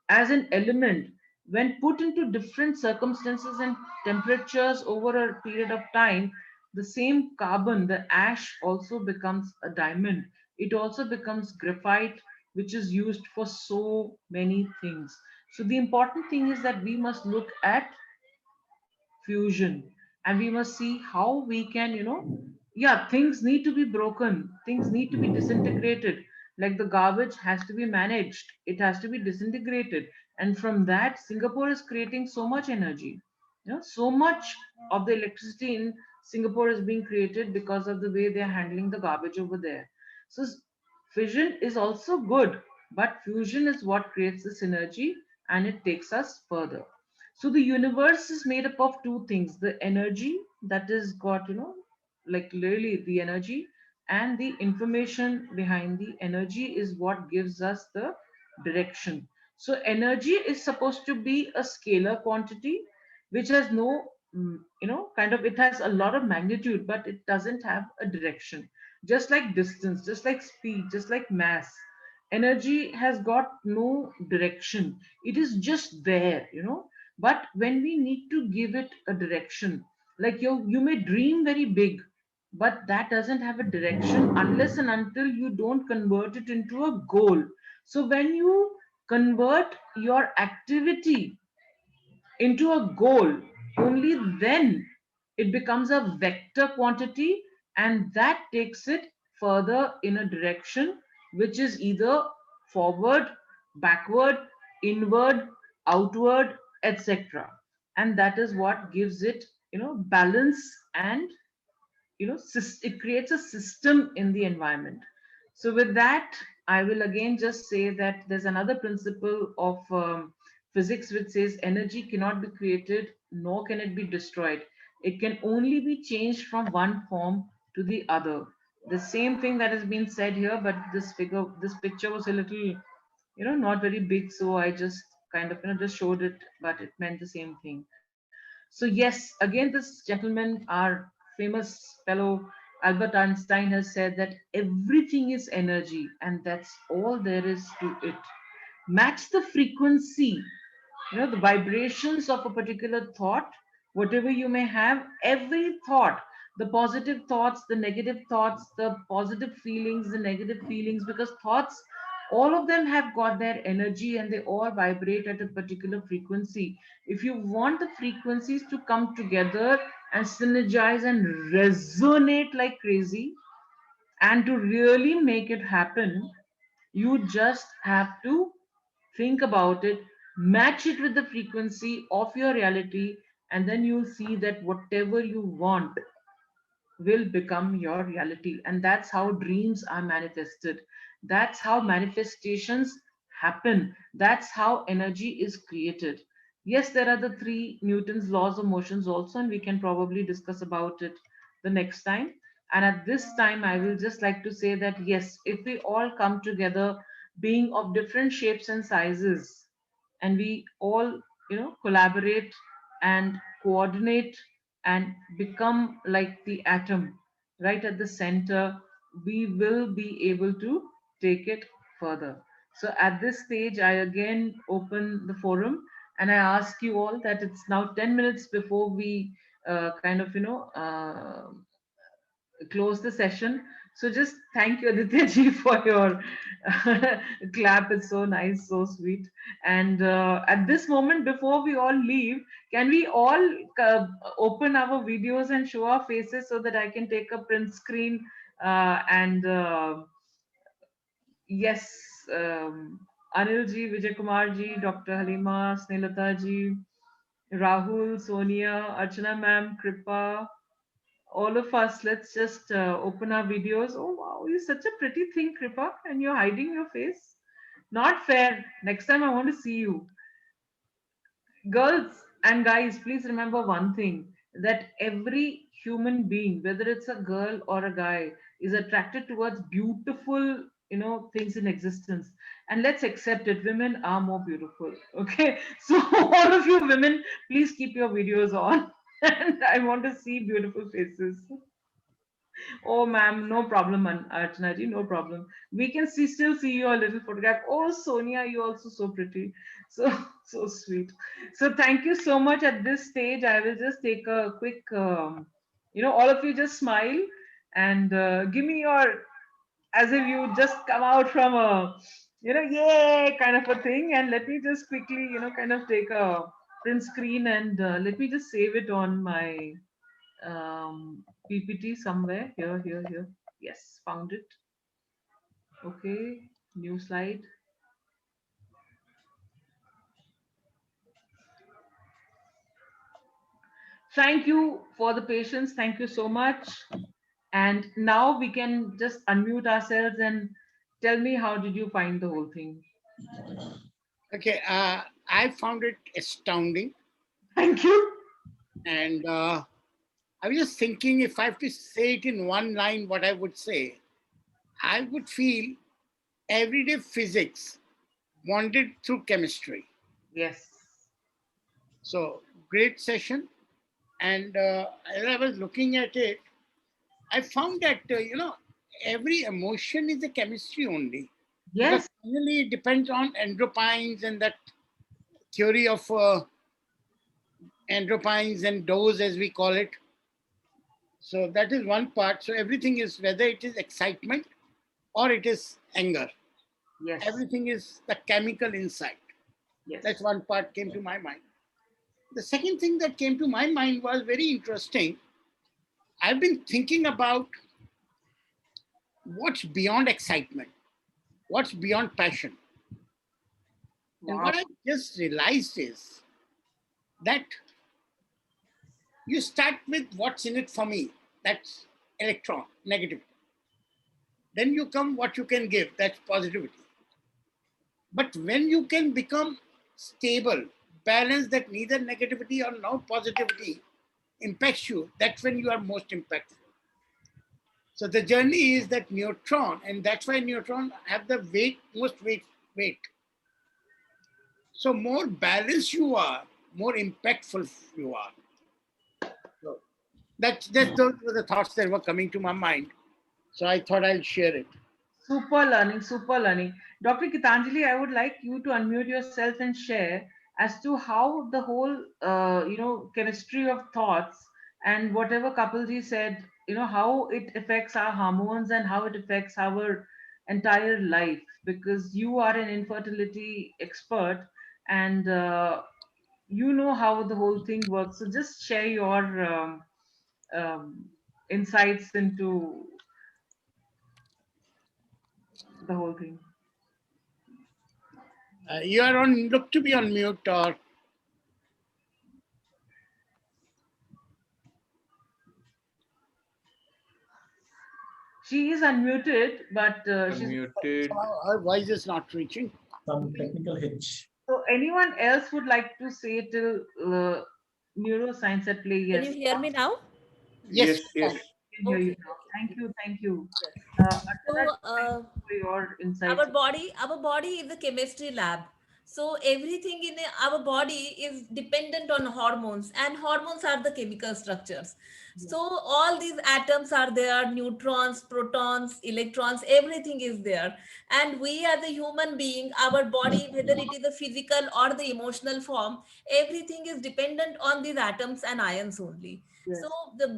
[SPEAKER 3] as an element, when put into different circumstances and temperatures over a period of time, the same carbon, the ash, also becomes a diamond. It also becomes graphite, which is used for so many things. So the important thing is that we must look at fusion, and we must see how we can, yeah, things need to be broken, things need to be disintegrated. Like the garbage has to be managed, it has to be disintegrated, and from that Singapore is creating so much energy. So much of the electricity in Singapore is being created because of the way they are handling the garbage over there. So fission is also good, but fusion is what creates the synergy, and it takes us further. So the universe is made up of two things: the energy that is got, like literally the energy, and the information behind the energy is what gives us the direction. So energy is supposed to be a scalar quantity which has no, kind of, it has a lot of magnitude, but it doesn't have a direction. Just like distance, just like speed, just like mass, energy has got no direction. It is just there, but when we need to give it a direction, like you may dream very big, but that doesn't have a direction unless and until you don't convert it into a goal. So when you convert your activity into a goal, only then it becomes a vector quantity, and that takes it further in a direction which is either forward, backward, inward, outward, etc. And that is what gives it, balance, and, it creates a system in the environment. So with that, I will again just say that there's another principle of physics which says energy cannot be created nor can it be destroyed. It can only be changed from one form to the other. The same thing that has been said here, but this picture was a little, not very big, so I just kind of, just showed it, but it meant the same thing. So yes, again, this gentleman, our famous fellow Albert Einstein, has said that everything is energy, and that's all there is to it. Match the frequency, the vibrations of a particular thought, whatever you may have, every thought, the positive thoughts, the negative thoughts, the positive feelings, the negative feelings, because thoughts, all of them have got their energy and they all vibrate at a particular frequency. If you want the frequencies to come together and synergize and resonate like crazy, and to really make it happen, you just have to think about it, match it with the frequency of your reality, and then you'll see that whatever you want will become your reality. And that's how dreams are manifested. That's how manifestations happen. That's how energy is created. Yes, there are the three Newton's laws of motions also, and we can probably discuss about it the next time. And at this time, I will just like to say that yes, if we all come together, being of different shapes and sizes, and we all, collaborate and coordinate and become like the atom right at the center, we will be able to take it further. So at this stage, I again open the forum, and I ask you all that it's now 10 minutes before we kind of, close the session. So just thank you, Aditya ji, for your clap. It's so nice, so sweet. And at this moment, before we all leave, can we all open our videos and show our faces so that I can take a print screen? And yes, Anil ji, Vijay Kumar ji, Dr. Halima, Snelata ji, Rahul, Sonia, Archana ma'am, Kripa, all of us, let's just open our videos. Oh wow, you're such a pretty thing, Kripa, and you're hiding your face. Not fair. Next time I want to see you. Girls and guys, please remember one thing, that every human being, whether it's a girl or a guy, is attracted towards beautiful, things in existence. And let's accept it, women are more beautiful. Okay, so all of you women, please keep your videos on. And I want to see beautiful faces. Oh, ma'am, no problem, Archana ji, no problem. We can still see your little photograph. Oh, Sonia, you're also so pretty. So, so sweet. So thank you so much. At this stage, I will just take a quick, all of you just smile and give me your, as if you just come out from a, yay kind of a thing. And let me just quickly, kind of take a print screen, and let me just save it on my PPT somewhere. Here. Yes, found it. Okay, new slide. Thank you for the patience. Thank you so much. And now we can just unmute ourselves and tell me, how did you find the whole thing?
[SPEAKER 9] Okay, I found it astounding.
[SPEAKER 3] Thank you.
[SPEAKER 9] And I was just thinking, if I have to say it in one line, what I would say, I would feel everyday physics wanted through chemistry.
[SPEAKER 3] Yes.
[SPEAKER 9] So great session. And as I was looking at it, I found that, every emotion is a chemistry only.
[SPEAKER 3] Yes.
[SPEAKER 9] Because finally it depends on endorphins and that theory of endorphins and dose, as we call it. So that is one part. So everything is, whether it is excitement or it is anger.
[SPEAKER 3] Yes.
[SPEAKER 9] Everything is the chemical inside.
[SPEAKER 3] Yes.
[SPEAKER 9] That's one part came to my mind. The second thing that came to my mind was very interesting. I've been thinking about what's beyond excitement, what's beyond passion. Wow. And what I just realized is that you start with what's in it for me, that's electron, negativity. Then you come what you can give, that's positivity. But when you can become stable, balanced, that neither negativity or no positivity impacts you, that's when you are most impactful. So the journey is that neutron, and that's why neutron have the most weight. So more balanced you are, more impactful you are. So those were the thoughts that were coming to my mind. So I thought I'll share it.
[SPEAKER 3] Super learning, super learning. Dr. Gitanjali, I would like you to unmute yourself and share as to how the whole, chemistry of thoughts and whatever Kapilji said, how it affects our hormones and how it affects our entire life, because you are an infertility expert and you know how the whole thing works. So just share your insights into the whole thing.
[SPEAKER 9] You are on, look to be on mute or.
[SPEAKER 3] She is unmuted, but she's
[SPEAKER 2] Muted.
[SPEAKER 9] Her voice is not reaching.
[SPEAKER 1] Some technical hitch.
[SPEAKER 3] So anyone else would like to say till neuroscience at play? Yes.
[SPEAKER 12] Can you hear me now?
[SPEAKER 2] Yes, yes.
[SPEAKER 3] I can hear you
[SPEAKER 12] Okay,
[SPEAKER 3] now.
[SPEAKER 12] okay.
[SPEAKER 3] Thank you, thank you.
[SPEAKER 12] So,
[SPEAKER 3] Archana, for your insights.
[SPEAKER 12] our body is a chemistry lab. So everything in our body is dependent on hormones, and hormones are the chemical structures. So all these atoms are there, neutrons, protons, electrons, everything is there. And we as a human being, our body, whether it is the physical or the emotional form, everything is dependent on these atoms and ions only.
[SPEAKER 3] Yes.
[SPEAKER 12] So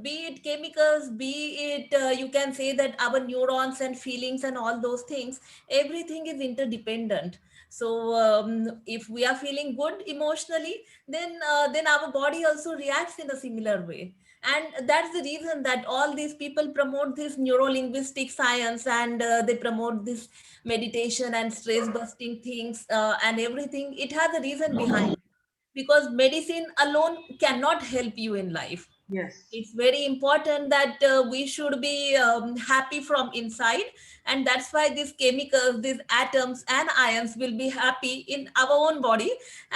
[SPEAKER 12] be it chemicals, be it you can say that our neurons and feelings and all those things, everything is interdependent. So if we are feeling good emotionally, then our body also reacts in a similar way. And that's the reason that all these people promote this neuro-linguistic science, and they promote this meditation and stress busting things and everything. It has a reason behind it, because medicine alone cannot help you in life.
[SPEAKER 3] Yes.
[SPEAKER 12] It's very important that we should be happy from inside, and that's why these chemicals, these atoms and ions will be happy in our own body,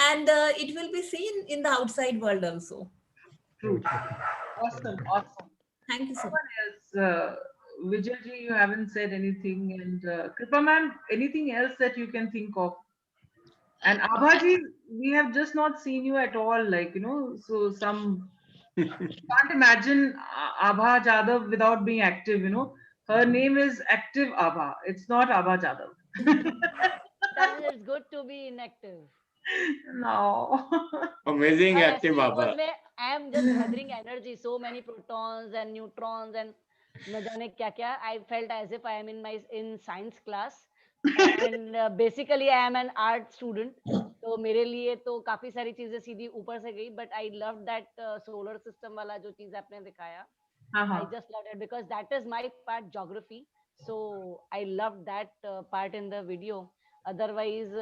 [SPEAKER 12] and it will be seen in the outside world also.
[SPEAKER 3] True. Awesome, awesome.
[SPEAKER 12] Thank you so much.
[SPEAKER 3] Someone else, Vijayji, you haven't said anything, and Kripa ma'am, anything else that you can think of? And Abhaji, we have just not seen you at all, like, so some can't imagine Abha Jadhav without being active. Her name is Active Abha. It's not Abha Jadhav.
[SPEAKER 13] Sometimes it's good to be inactive.
[SPEAKER 3] No.
[SPEAKER 2] Amazing
[SPEAKER 13] But
[SPEAKER 2] active
[SPEAKER 13] actually,
[SPEAKER 2] Baba.
[SPEAKER 13] I am just gathering energy, so many protons and neutrons and न जाने क्या-क्या. I felt as if I am in science class. And basically I am an art student. तो मेरे लिए तो काफी सारी चीजें सीधी ऊपर से गई. But I loved that solar system वाला जो चीज आपने दिखाया. I just loved it because that is my part, geography. So I loved that part in the video. Otherwise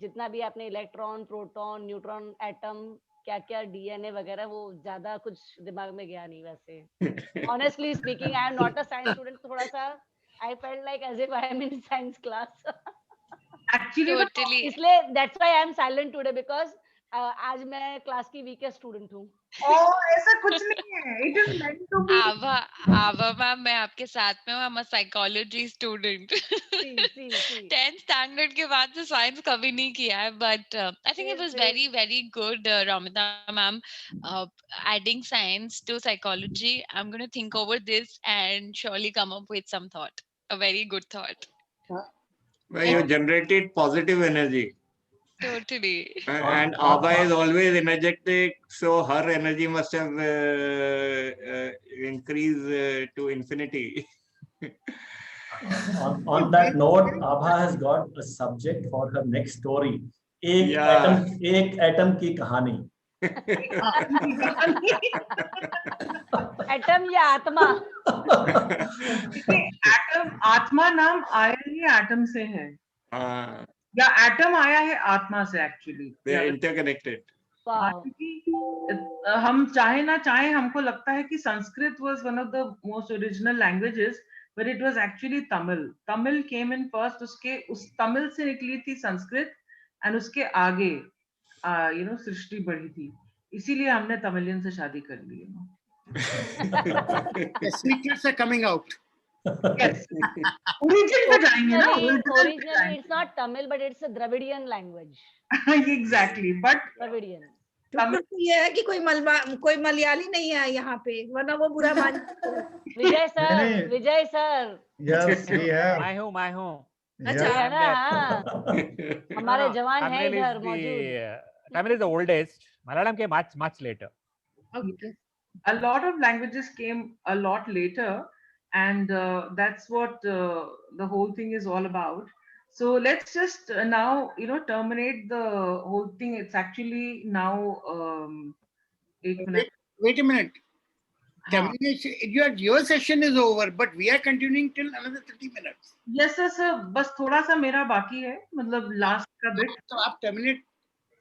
[SPEAKER 13] जितना भी आपने इलेक्ट्रॉन, प्रोटॉन, न्यूट्रॉन, एटम क्या-क्या डीएनए वगैरह वो ज्यादा कुछ दिमाग में गया नहीं वैसे. Honestly speaking, I am not a science student. थोड़ा सा I felt like as if I am in science class.
[SPEAKER 3] Actually,
[SPEAKER 11] Totally.
[SPEAKER 13] इसलिए that's why I am silent today because आज मैं क्लास की weakest student हूँ.
[SPEAKER 3] Oh, ऐसा कुछ नहीं है. It is meant to be.
[SPEAKER 11] Ava ma'am, मैं आपके साथ में हूँ. I'm a psychology student.
[SPEAKER 13] See.
[SPEAKER 11] 10th standard के बाद से science कभी नहीं किया है, but I think it was very, very good, Romita ma'am, adding science to psychology. I'm going to think over this and surely come up with some thought. A very good thought.
[SPEAKER 2] Well, you generated positive energy.
[SPEAKER 11] Totally.
[SPEAKER 2] And Abha is always energetic, so her energy must have increased to infinity.
[SPEAKER 1] On that note, Abha has got a subject for her next story. एक atom की कहानी.
[SPEAKER 13] Atom या आत्मा.
[SPEAKER 3] Atom, आत्मा नाम आया ही atom से है. या एटम आया है आत्मा से एक्चुअली.
[SPEAKER 2] They are interconnected.
[SPEAKER 3] हम चाहे ना चाहे हमको लगता है कि Sanskrit was one of the most original languages, but it was actually Tamil. Tamil came in first. उस तमिल से निकली थी संस्कृत, and उसके आगे सृष्टि बढ़ी थी. इसीलिए हमने तमिलियन से शादी कर ली.
[SPEAKER 9] The secrets are coming out.
[SPEAKER 3] Yes. Originally,
[SPEAKER 13] it's not Tamil, but it's a Dravidian language.
[SPEAKER 3] Exactly, but
[SPEAKER 13] Dravidian.
[SPEAKER 14] ये है कि कोई मलयाली नहीं है यहाँ पे, वरना वो बुरा मान.
[SPEAKER 13] विजय सर.
[SPEAKER 4] Yes, we have.
[SPEAKER 15] मैं हूँ.
[SPEAKER 13] अच्छा है ना. हमारे जवान हैं इधर मौजूद.
[SPEAKER 15] Tamil is the oldest. Malayalam came much later.
[SPEAKER 3] Okay. A lot of languages came a lot later, and that's what the whole thing is all about. So let's just now terminate the whole thing. It's actually now 8 minutes.
[SPEAKER 9] Wait a minute. Your session is over, but we are continuing till another 30 minutes.
[SPEAKER 3] Yes, sir. बस थोड़ा सा मेरा बाकी है, मतलब last का bit.
[SPEAKER 9] तो आप terminate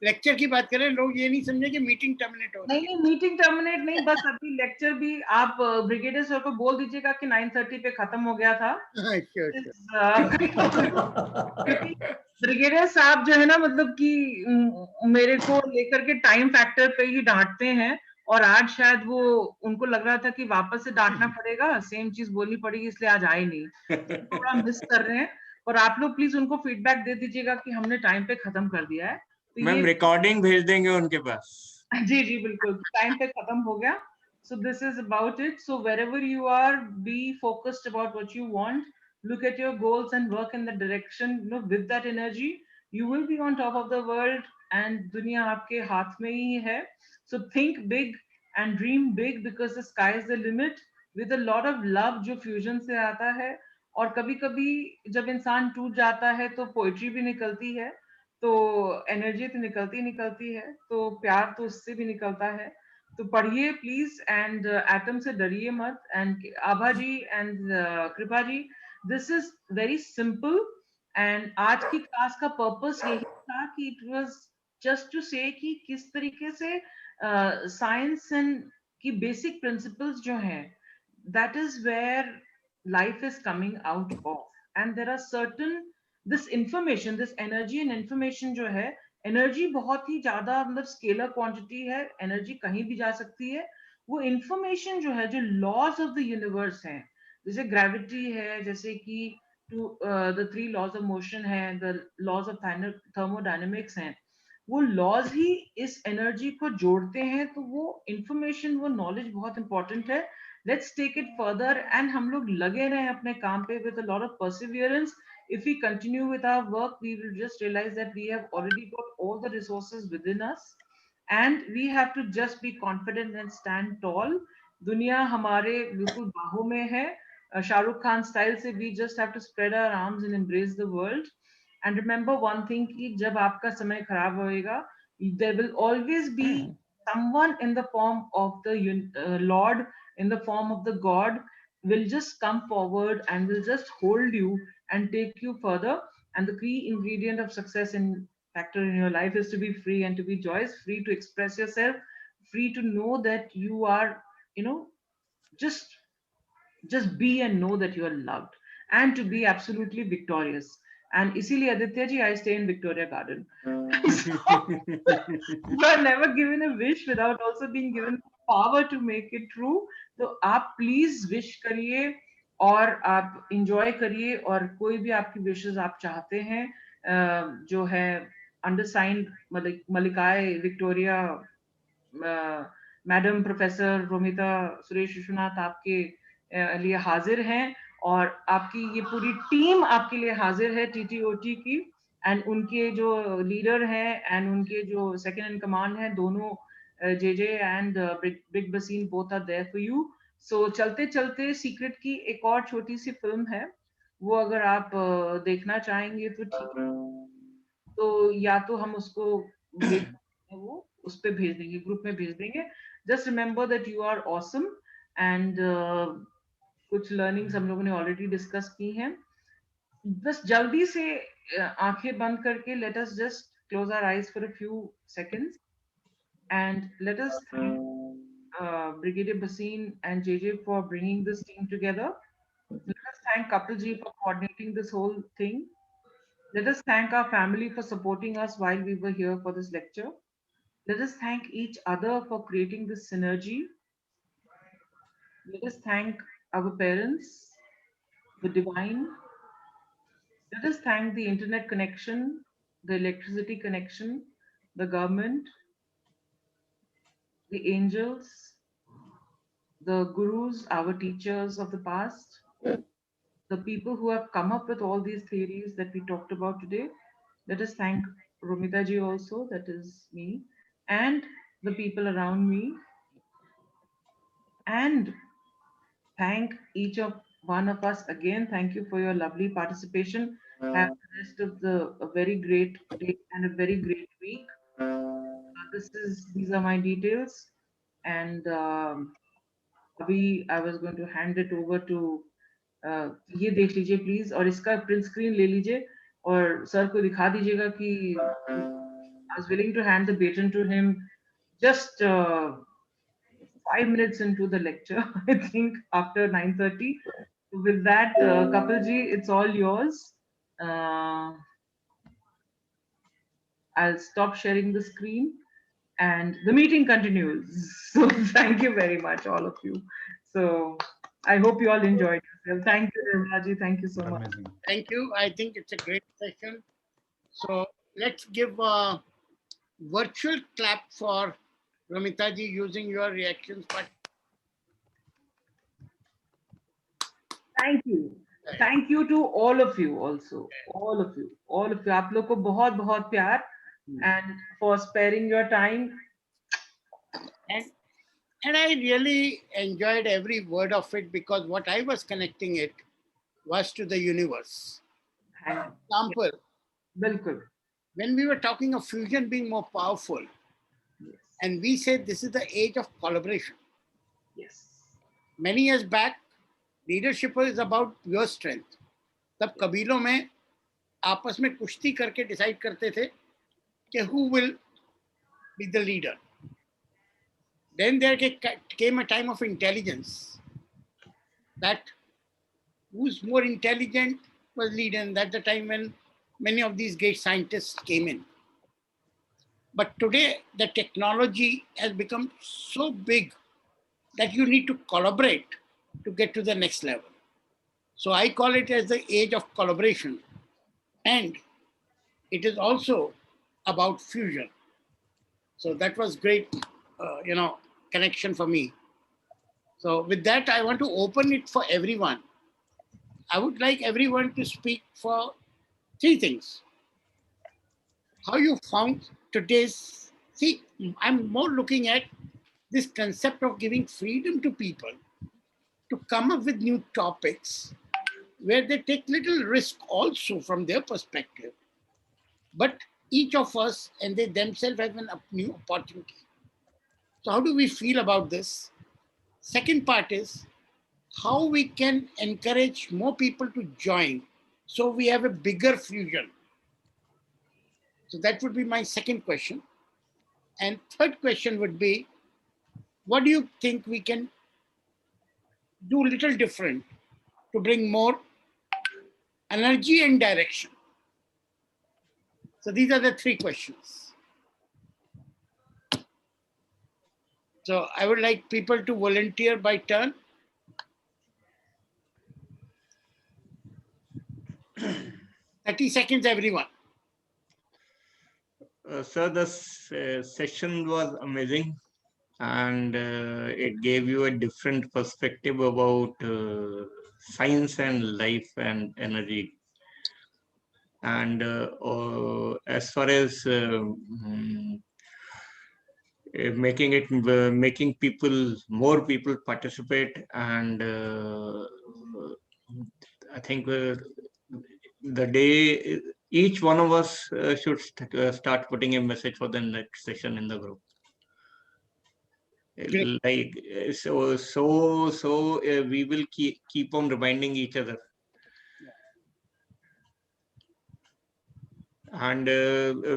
[SPEAKER 9] लेक्चर की बात करें, लोग ये नहीं समझे कि मीटिंग टर्मिनेट हो रही है।
[SPEAKER 3] नहीं, मीटिंग टर्मिनेट नहीं, बस अभी लेक्चर भी आप ब्रिगेडियर सर को बोल दीजिएगा कि 9:30 पे खत्म हो गया था। ब्रिगेडियर साहब जो है ना, मतलब कि मेरे को लेकर के टाइम फैक्टर पे ही डांटते हैं, और आज शायद वो उनको लग रहा था कि वापस से डांटना पड़ेगा, सेम चीज बोलनी पड़ेगी, इसलिए आज आए नहीं, थोड़ा मिस कर रहे हैं। और आप लोग प्लीज उनको फीडबैक दे दीजिएगा कि हमने टाइम पे खत्म कर दिया है। तो
[SPEAKER 2] मैम रिकॉर्डिंग भेज देंगे उनके पास।
[SPEAKER 3] जी जी बिल्कुल, टाइम पे खत्म हो गया। So this is about it. So wherever you are, be focused about what you want. Look at your goals and work in the direction. You know, with that energy, you will be on top of the world. And दुनिया आपके हाथ में ही है. So think big and dream big, because the sky is the limit. With a lot of love जो fusion से आता है, और कभी-कभी जब इंसान टूट जाता है तो पोएट्री भी निकलती है, तो एनर्जी तो निकलती है, तो प्यार तो उससे भी निकलता है। तो पढ़िए प्लीज, एंड एटम से डरिए मत। And Abha ji and Kripa ji, this is very simple, and आज की क्लास का पर्पस यही था कि इट वाज जस्ट टू से कि किस तरीके से साइंस एंड की बेसिक प्रिंसिपल्स जो हैं, that is where life is coming out of, and there are certain this information, this energy and information जो है, एनर्जी बहुत ही ज्यादा मतलब स्केलर क्वांटिटी है, एनर्जी कहीं भी जा सकती है। वो इंफॉर्मेशन जो है, जो लॉज ऑफ द यूनिवर्स हैं, जैसे ग्रेविटी है, जैसे कि द 3 लॉज ऑफ मोशन है, द लॉज ऑफ थर्मोडायनेमिक्स हैं, वो लॉज ही इस एनर्जी को जोड़ते हैं। तो वो इंफॉर्मेशन, वो नॉलेज बहुत इंपॉर्टेंट है। Let's take it further, and हम लोग लगे रहे अपने काम पे with a lot of perseverance. If we continue with our work, we will just realize that we have already got all the resources within us, and we have to just be confident and stand tall. दुनिया हमारे बिल्कुल बाहों में है, Shahrukh Khan style से we just have to spread our arms and embrace the world. And remember one thing, कि जब आपका समय खराब होएगा, there will always be someone in the form of the Lord, in the form of the God, will just come forward and will just hold you and take you further. And the key ingredient of success and factor in your life is to be free and to be joyous, free to express yourself, free to know that you are, you know, just be and know that you are loved, and to be absolutely victorious. And इसीलिए Aditya ji, I stay in Victoria Garden. You are never given a wish without also being given power to make it true. तो आप please wish करिए और आप enjoy करिए, और कोई भी आपकी wishes आप चाहते हैं, जो है undersigned मलिकाए Victoria, madam professor Romita Suresh Vishwanath आपके लिए हाजिर हैं, और आपकी ये पूरी टीम आपके लिए हाजिर है TTOT की, एंड उनके जो लीडर हैं एंड उनके जो सेकंड इन कमांड हैं, दोनों JJ एंड बिग बसीन, both are there for you. So चलते चलते सीक्रेट की एक और छोटी सी फिल्म है, वो अगर आप देखना चाहेंगे तो ठीक है, तो या तो हम उसको वो उस पे भेज देंगे, ग्रुप में भेज देंगे. Just remember that you are awesome, and कुछ लर्निंग्स हम लोगों ने ऑलरेडी डिस्कस की हैं. बस जल्दी से आंखें बंद करके let us just close our eyes for a few seconds, and let us thank Brigadier Basin and JJ for bringing this team together. Let us thank Kapil ji for coordinating this whole thing. Let us thank our family for supporting us while we were here for this lecture. Let us thank each other for creating this synergy. Let us thank our parents, the divine. Let us thank the internet connection, the electricity connection, the government, the angels, the gurus, our teachers of the past, the people who have come up with all these theories that we talked about today. Let us thank Romita ji also, that is me, and the people around me, and thank each of one of us again. Thank you for your lovely participation. Have the rest of a very great day and a very great week. These are my details, and अभी I was going to hand it over to ये देख लीजिए please, और इसका print screen ले लीजिए और sir को दिखा दीजिएगा कि I was willing to hand the baton to him just 5 minutes into the lecture, I think, after 9:30. With that, Kapilji, it's all yours. I'll stop sharing the screen and the meeting continues. So thank you very much, all of you. So I hope you all enjoyed yourself. Thank you, Nirmalaji. Thank you so much.
[SPEAKER 9] Thank you. I think it's a great session. So let's give a virtual clap for Ramitaji using your reactions. But
[SPEAKER 3] Thank you. Thank you to all of you also. All of you. आप लोग को बहुत बहुत प्यार and for sparing your time.
[SPEAKER 9] And I really enjoyed every word of it because what I was connecting it was to the universe. For example, when we were talking of fusion being more powerful, and we said this is the age of collaboration.
[SPEAKER 3] Yes.
[SPEAKER 9] Many years back, leadership is about your strength. तब कबीलों में आपस में कुश्ती करके decide करते थे कि who will be the leader. Then there came a time of intelligence, that who's more intelligent was leader, and that's the time when many of these great scientists came in. But today, the technology has become so big that you need to collaborate to get to the next level. So I call it as the age of collaboration. And it is also about fusion. So that was great, connection for me. So with that, I want to open it for everyone. I would like everyone to speak for 3 things. How you found today's, I'm more looking at this concept of giving freedom to people to come up with new topics where they take little risk also from their perspective. But each of us and they themselves have a new opportunity. So how do we feel about this? Second part is how we can encourage more people to join so we have a bigger fusion. So that would be my second question. And third question would be, what do you think we can do a little different to bring more energy and direction? So these are the 3 questions. So I would like people to volunteer by turn. 30 seconds, everyone.
[SPEAKER 2] Sir, the session was amazing, and it gave you a different perspective about science and life and energy. And as far as making more people participate, and I think the day each one of us should start putting a message for the next session in the group. Like so we will keep on reminding each other. And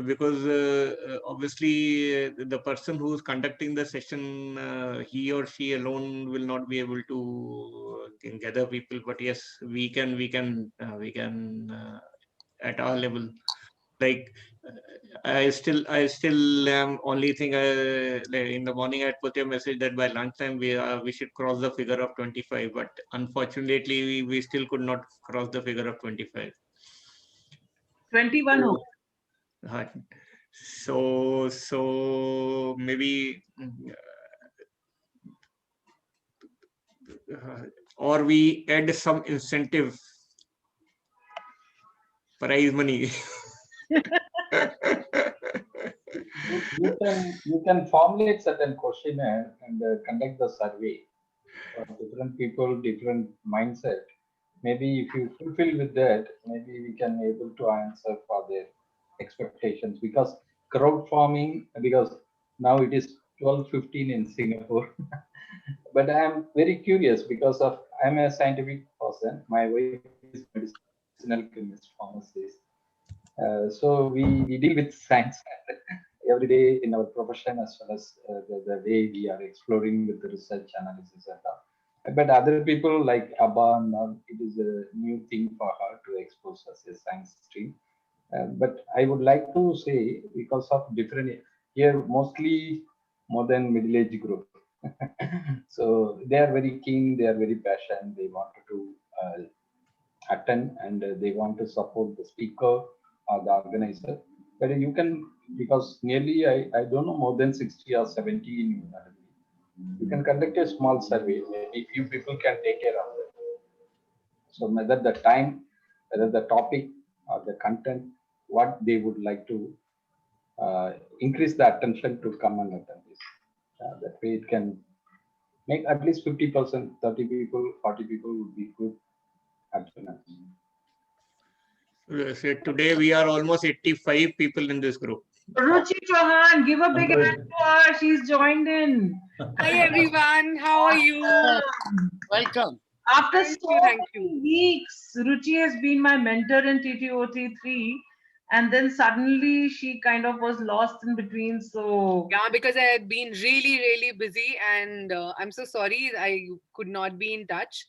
[SPEAKER 2] because obviously the person who's conducting the session, he or she alone will not be able to gather people, but yes, we can at our level. Like I still am only thing in the morning I put a message that by lunchtime we should cross the figure of 25, but unfortunately we still could not cross the figure of 25.
[SPEAKER 3] 21.
[SPEAKER 2] So maybe or we add some incentive, prize money.
[SPEAKER 10] you can formulate certain questionnaire and conduct the survey for different people, different mindset. Maybe if you fulfill with that, maybe we can able to answer for their expectations, because crowd forming, because now it is 12:15 in Singapore. But I am very curious because I'm a scientific person. My wife is medicinal chemist, pharmacist. So we deal with science. every day in our profession, as well as the way we are exploring with the research analysis and all. But other people like Abba, it is a new thing for her to expose as a science stream. But I would like to say, because of different, here mostly more than middle-aged group. So they are very keen, they are very passionate, they wanted to attend, and they want to support the speaker or the organizer. But you can, because nearly, I don't know, more than 60 or 70 in Nadavi. You can conduct a small survey, maybe few people can take care of it. So whether the time, whether the topic or the content, what they would like to increase the attention to come and attend this. That way it can make at least 50%, 30 people, 40 people would be good attendance.
[SPEAKER 2] So today we are almost 85 people in this group.
[SPEAKER 3] Ruchi Chauhan, give a big hand to her. She's joined in.
[SPEAKER 16] Hi everyone, how are you?
[SPEAKER 9] Welcome.
[SPEAKER 3] After
[SPEAKER 16] Thank
[SPEAKER 3] so
[SPEAKER 16] you, thank
[SPEAKER 3] many weeks, Ruchi has been my mentor in TTOT3, and then suddenly she kind of was lost in between. So
[SPEAKER 16] Yeah, because I had been really, really busy, and I'm so sorry I could not be in touch.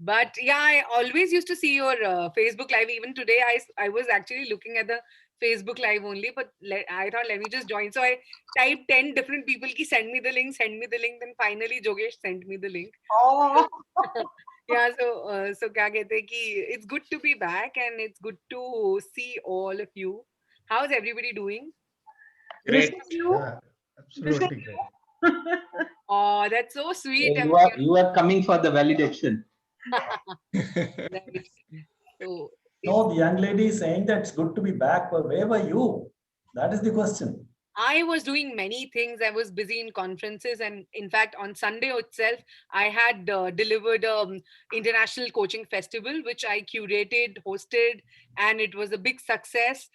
[SPEAKER 16] But yeah, I always used to see your Facebook Live. Even today, I was actually looking at the Facebook Live only, but I thought, let me just join. So I typed 10 different people ki send me the link, send me the link. Then finally Jogesh sent me the link.
[SPEAKER 3] Oh.
[SPEAKER 16] Yeah, so kya kehte hai ki it's good to be back, and it's good to see all of you. How's everybody doing?
[SPEAKER 2] Great.
[SPEAKER 4] Absolutely great.
[SPEAKER 16] Oh, that's so sweet.
[SPEAKER 10] You are coming for the validation.
[SPEAKER 16] Right. So
[SPEAKER 1] No, the young lady is saying that it's good to be back, but where were you? That is the question.
[SPEAKER 16] I was doing many things. I was busy in conferences, and in fact, on Sunday itself, I had delivered international coaching festival, which I curated, hosted, and it was a big success.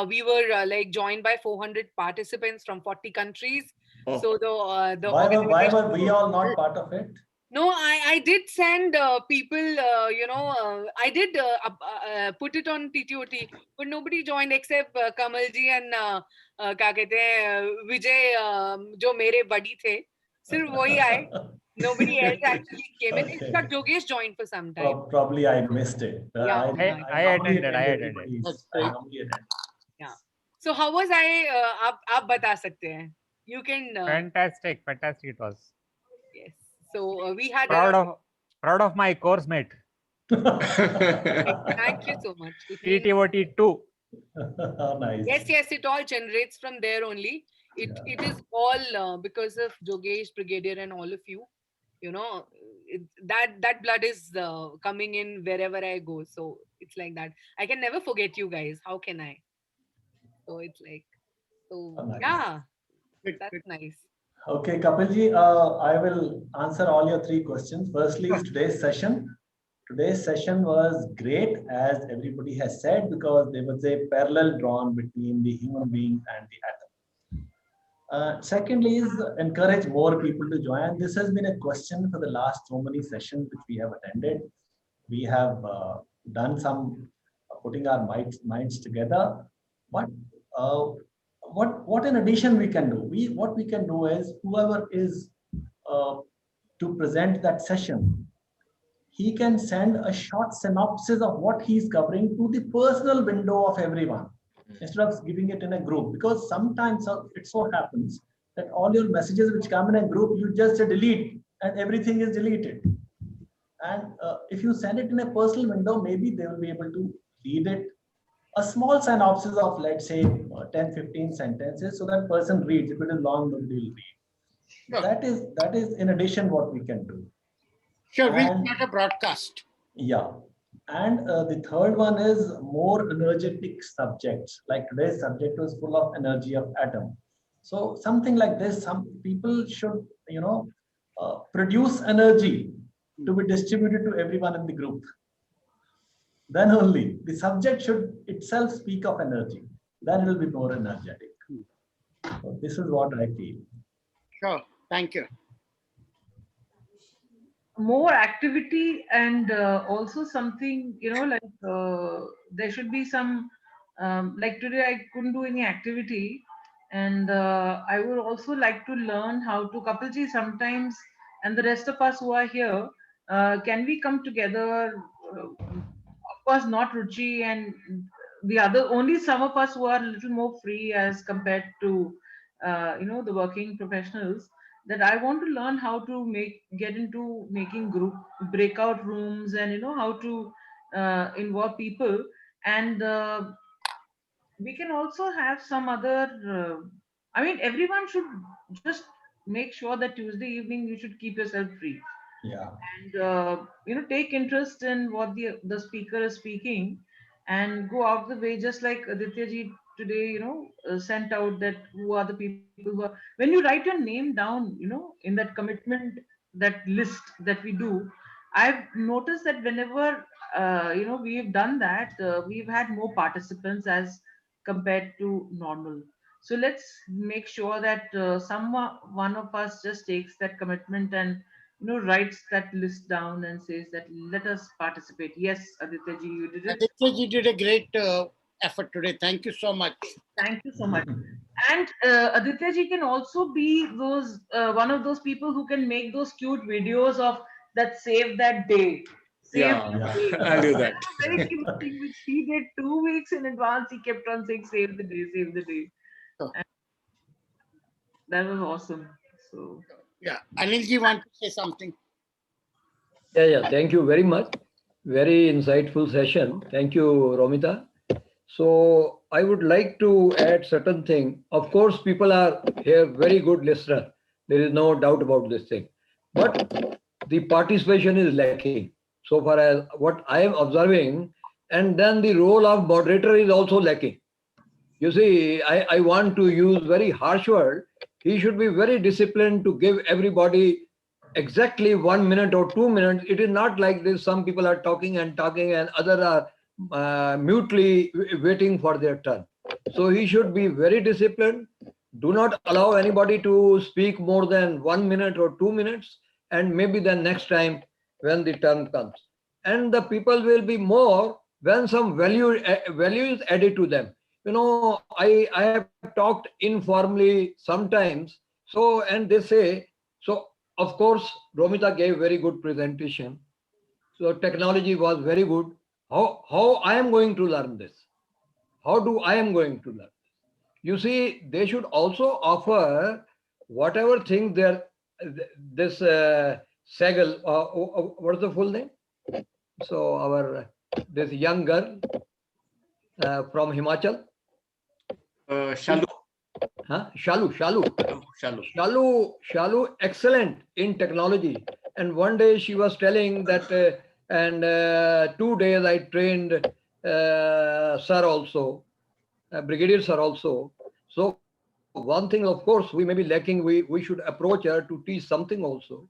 [SPEAKER 16] We were like joined by 400 participants from 40 countries.
[SPEAKER 2] Oh.
[SPEAKER 16] So the
[SPEAKER 1] Why
[SPEAKER 16] organization,
[SPEAKER 1] were we all not part of it?
[SPEAKER 16] no, I did send people, I did put it on TTOT, but nobody joined except Kamalji and क्या कहते हैं Vijay, जो मेरे buddy थे, सिर्फ वही आए. Nobody else actually came in. In fact, Jogesh joined for some time.
[SPEAKER 1] Probably I missed it.
[SPEAKER 16] Yeah.
[SPEAKER 15] I attended.
[SPEAKER 16] Yeah. So how was I? आप बता सकते हैं. You can.
[SPEAKER 15] Fantastic it was.
[SPEAKER 16] Yes. So we had
[SPEAKER 15] proud of my course mate.
[SPEAKER 16] Thank you so much.
[SPEAKER 15] TTOT 2.
[SPEAKER 1] Nice.
[SPEAKER 16] Yes, it all generates from there only. It is all because of Jogesh, Brigadier, and all of you. You know, that blood is coming in wherever I go. So it's like that. I can never forget you guys. How can I? So it's like,
[SPEAKER 1] Nice.
[SPEAKER 16] Yeah, that's nice.
[SPEAKER 1] Okay, Kapilji, I will answer all your three questions. Firstly, is today's session. Today's session was great, as everybody has said, because there was a parallel drawn between the human being and the atom. Secondly, is encourage more people to join. This has been a question for the last so many sessions which we have attended. We have done some putting our minds together, but what in addition we can do? What we can do is, whoever is to present that session, he can send a short synopsis of what he's covering to the personal window of everyone, instead of giving it in a group. Because sometimes it so happens that all your messages which come in a group, you just delete and everything is deleted. And if you send it in a personal window, maybe they will be able to read it. A small synopsis of, let's say, 10-15 sentences, so that person reads. If it is long, nobody will read.
[SPEAKER 9] Sure.
[SPEAKER 1] That is in addition what we can do.
[SPEAKER 9] Sure, we'll start a broadcast.
[SPEAKER 1] Yeah. And the third one is more energetic subjects. Like today's subject was full of energy of atom. So something like this, some people should, produce energy to be distributed to everyone in the group. Then only the subject should itself speak of energy. Then it will be more energetic. So this is what I feel.
[SPEAKER 9] Sure. Thank you.
[SPEAKER 3] More activity, and also something, there should be some, like today I couldn't do any activity, And I would also like to learn how to, Kapilji, sometimes, and the rest of us who are here, can we come together? Of course, not Ruchi and the other, only some of us who are a little more free as compared to, the working professionals, that I want to learn how to get into making group breakout rooms, and, how to involve people. And we can also have some other, everyone should just make sure that Tuesday evening you should keep yourself free,
[SPEAKER 1] Yeah.
[SPEAKER 3] and take interest in what the speaker is speaking, and go out the way, just like Aditya ji today, sent out that who are the people who are, when you write your name down, in that commitment, that list that we do, I've noticed that whenever we've done that, we've had more participants as compared to normal. So let's make sure that one of us just takes that commitment and writes that list down and says that let us participate. Yes, Aditya ji, you did it.
[SPEAKER 9] Aditya ji did a great effort today. Thank you so much.
[SPEAKER 3] Thank you so much. And Aditya ji can also be those one of those people who can make those cute videos of that save that day.
[SPEAKER 2] Yeah, I'll do that.
[SPEAKER 3] Very cute thing which he did 2 weeks in advance. He kept on saying save the day, save the day. And that was awesome. So
[SPEAKER 9] yeah, Anil ji want to say something.
[SPEAKER 17] Yeah. Thank you very much. Very insightful session. Thank you, Romita. So I would like to add certain thing. Of course, people are here very good listener. There is no doubt about this thing. But the participation is lacking so far as what I am observing. And then the role of moderator is also lacking. You see, I want to use very harsh word. He should be very disciplined to give everybody exactly 1 minute or 2 minutes. It is not like this. Some people are talking and others are mutely waiting for their turn. So he should be very disciplined. Do not allow anybody to speak more than 1 minute or 2 minutes, and maybe the next time when the turn comes. And the people will be more when some value is added to them. I have talked informally sometimes. So, and they say, so of course, Romita gave very good presentation. So technology was very good. How I am going to learn this? How do I am going to learn? You see, they should also offer whatever thing there, this Sehgal, what's the full name? So this young girl from Himachal.
[SPEAKER 2] Shalu.
[SPEAKER 17] Shalu, excellent in technology. And one day she was telling that, and 2 days I trained sir also, brigadier sir also. So one thing, of course, we may be lacking. We should approach her to teach something also.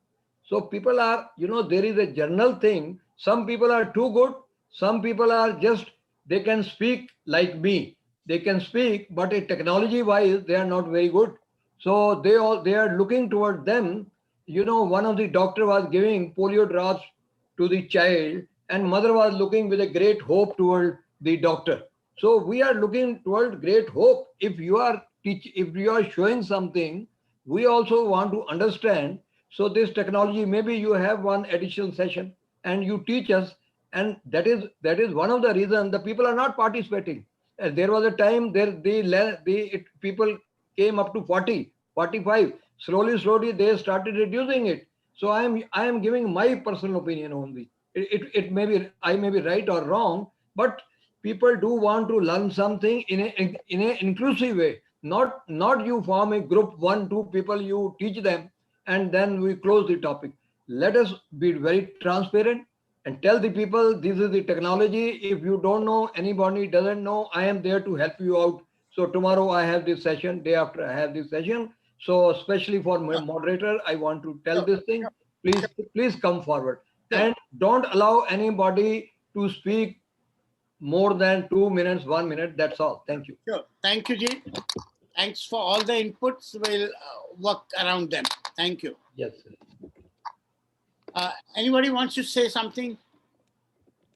[SPEAKER 17] So people are, there is a general thing. Some people are too good. Some people are just, they can speak like me. They can speak, but technology wise, they are not very good. So they are looking toward them. One of the doctor was giving polio drops to the child, and mother was looking with a great hope toward the doctor. So we are looking toward great hope. If you are showing something, we also want to understand. So this technology, maybe you have one additional session and you teach us, and that is one of the reasons the people are not participating. There was a time people came up to 40, 45. Slowly they started reducing it. So I am giving my personal opinion only. It may be, I may be right or wrong, but people do want to learn something in an inclusive way. Not you form a group, 1-2 people, you teach them, and then we close the topic. Let us be very transparent and tell the people this is the technology. If you don't know, anybody doesn't know, I am there to help you out. So tomorrow I have this session, day after I have this session. So especially for my moderator, I want to tell this thing. Please come forward and don't allow anybody to speak more than 2 minutes, 1 minute. That's all. Thank you.
[SPEAKER 9] Sure. Thank you, Ji. Thanks for all the inputs. We'll work around them. Thank you.
[SPEAKER 17] Yes.
[SPEAKER 9] Anybody wants to say something?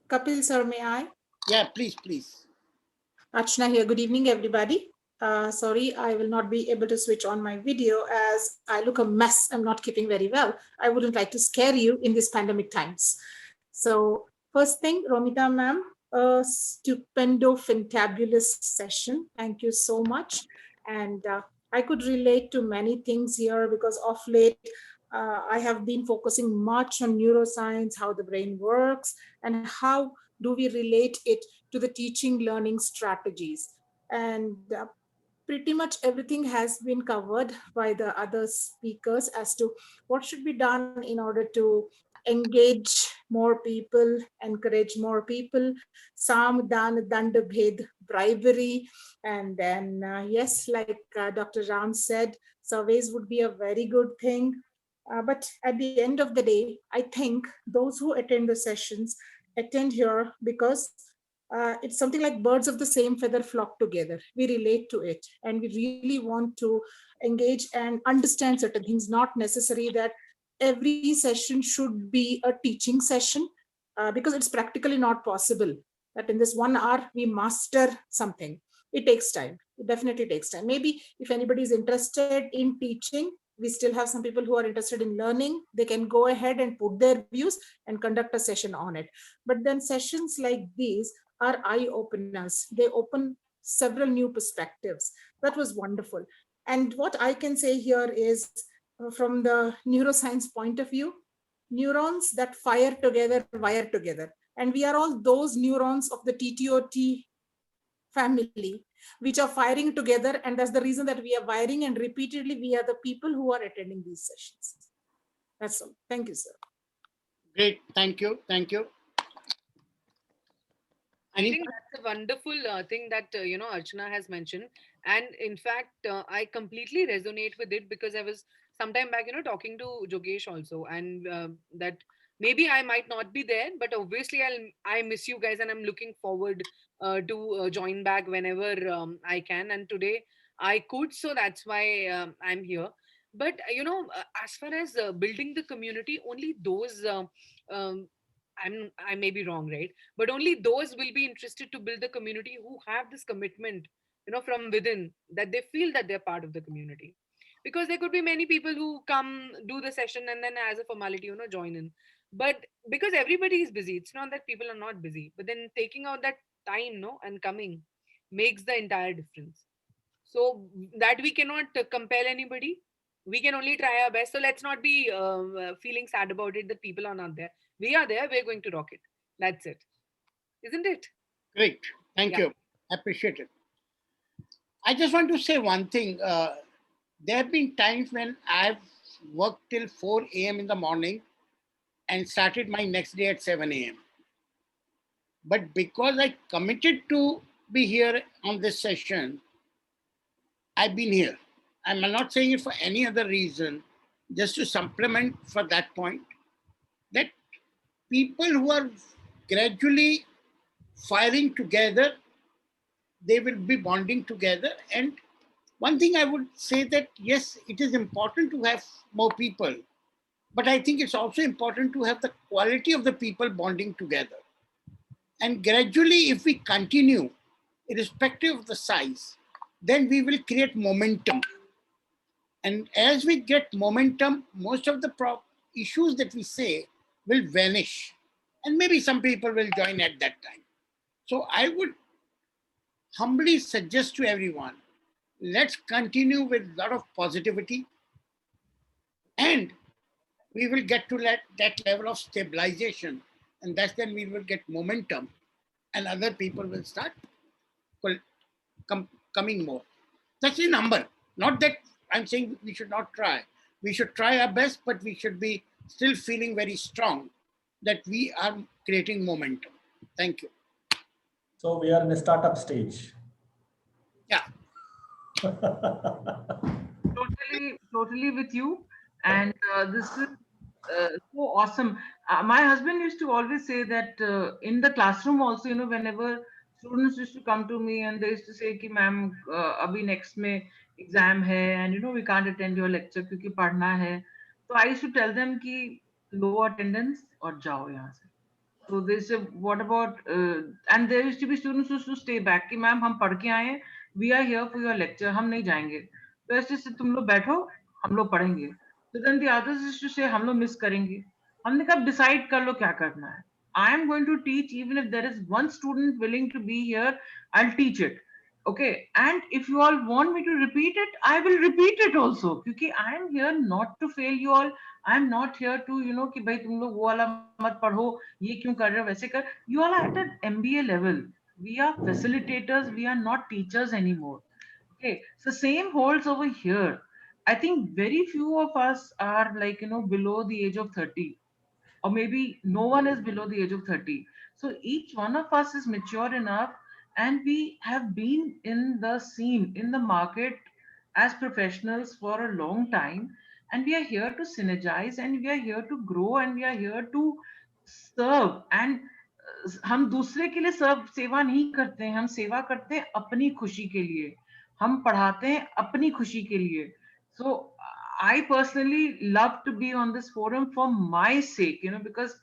[SPEAKER 18] Kapil sir, may I?
[SPEAKER 9] Yeah, please.
[SPEAKER 18] Archana here. Good evening, everybody.
[SPEAKER 14] Sorry, I will not be able to switch on my video as I look a mess. I'm not keeping very well. I wouldn't like to scare you in these pandemic times. So first thing, Romita ma'am, a stupendo fantabulous session. Thank you so much. And I could relate to many things here because of late, I have been focusing much on neuroscience, how the brain works, and how do we relate it to the teaching learning strategies. And pretty much everything has been covered by the other speakers as to what should be done in order to engage more people, encourage more people, Sam, Dan, Dand, Bhed, bribery. And then, yes, like Dr. Ram said, surveys would be a very good thing. But at the end of the day, I think those who attend the sessions attend here because it's something like birds of the same feather flock together. We relate to it and we really want to engage and understand certain things, not necessary that every session should be a teaching session because it's practically not possible that in this 1 hour we master something. It takes time. It definitely takes time. Maybe if anybody is interested in teaching, we still have some people who are interested in learning. They can go ahead and put their views and conduct a session on it. But then sessions like these are eye openers. They open several new perspectives. That was wonderful. And what I can say here is from the neuroscience point of view, neurons that fire together, wire together. And we are all those neurons of the TTOT family, which are firing together. And that's the reason that we are wiring, and repeatedly we are the people who are attending these sessions. That's all. Thank you, sir.
[SPEAKER 9] Great. Thank you. Thank you.
[SPEAKER 16] I think that's a wonderful thing that, Archana has mentioned. And in fact, I completely resonate with it because I was sometime back, talking to Jogesh also, and that maybe I might not be there, but obviously I miss you guys and I'm looking forward to join back whenever I can. And today I could, so that's why I'm here. But, as far as building the community, only those I may be wrong, right? But only those will be interested to build the community who have this commitment, from within, that they feel that they're part of the community. Because there could be many people who come do the session and then as a formality, join in. But because everybody is busy, it's not that people are not busy, but then taking out that time, and coming makes the entire difference. So that we cannot compel anybody. We can only try our best. So let's not be feeling sad about it that people are not there. We are there. We're going to rock it. That's it. Isn't it?
[SPEAKER 9] Great. Thank you. Appreciate it. I just want to say one thing. There have been times when I've worked till 4 a.m. in the morning and started my next day at 7 a.m. But because I committed to be here on this session, I've been here. I'm not saying it for any other reason, just to supplement for that point, that people who are gradually firing together, they will be bonding together. And one thing I would say that, yes, it is important to have more people, but I think it's also important to have the quality of the people bonding together. And gradually, if we continue, irrespective of the size, then we will create momentum. And as we get momentum, most of the issues that we say will vanish. And maybe some people will join at that time. So I would humbly suggest to everyone, let's continue with a lot of positivity. And we will get to that level of stabilization. And that's then we will get momentum. And other people will start coming more. That's the number. Not that I'm saying we should not try. We should try our best, but we should be still feeling very strong that we are creating momentum. Thank you.
[SPEAKER 1] So we are in a startup stage.
[SPEAKER 9] Yeah.
[SPEAKER 3] Totally with you. And this is so awesome. My husband used to always say that in the classroom also, whenever students used to come to me and they used to say, "Ki ma'am, abhi next mein exam hai, and we can't attend your lecture kyunki padhna hai." So I used to tell them ki low attendance aur jao yahan se. So they said, what about, and there used to be students who used to stay back, ki ma'am, hum padh ke aaye hain, we are here for your lecture, हम नहीं जाएंगे, तो ऐसे से तुम लोग बैठो, हम लोग पढ़ेंगे। तो then the others is to say हम लोग मिस करेंगे। हमने कहा डिसाइड कर लो क्या करना है। I am going to teach even if there is one student willing to be here, I will teach it. Okay, and if you all want me to repeat it, I will repeat it also, क्योंकि I am here not to fail you all. I am not here to कि भाई तुम लोग वो वाला मत पढ़ो, ये क्यों कर रहे हो, वैसे कर। You all are at an MBA level. We are facilitators. We are not teachers anymore. Okay, so same holds over here. I think very few of us are like below the age of 30, or maybe no one is below the age of 30. So each one of us is mature enough, and we have been in the scene, in the market as professionals for a long time, and we are here to synergize, and we are here to grow, and we are here to serve. And हम दूसरे के लिए सेवा नहीं करते हैं, हम सेवा करते हैं अपनी खुशी के लिए, हम पढ़ाते हैं अपनी खुशी के लिए। So I personally love to be on this forum for my sake, because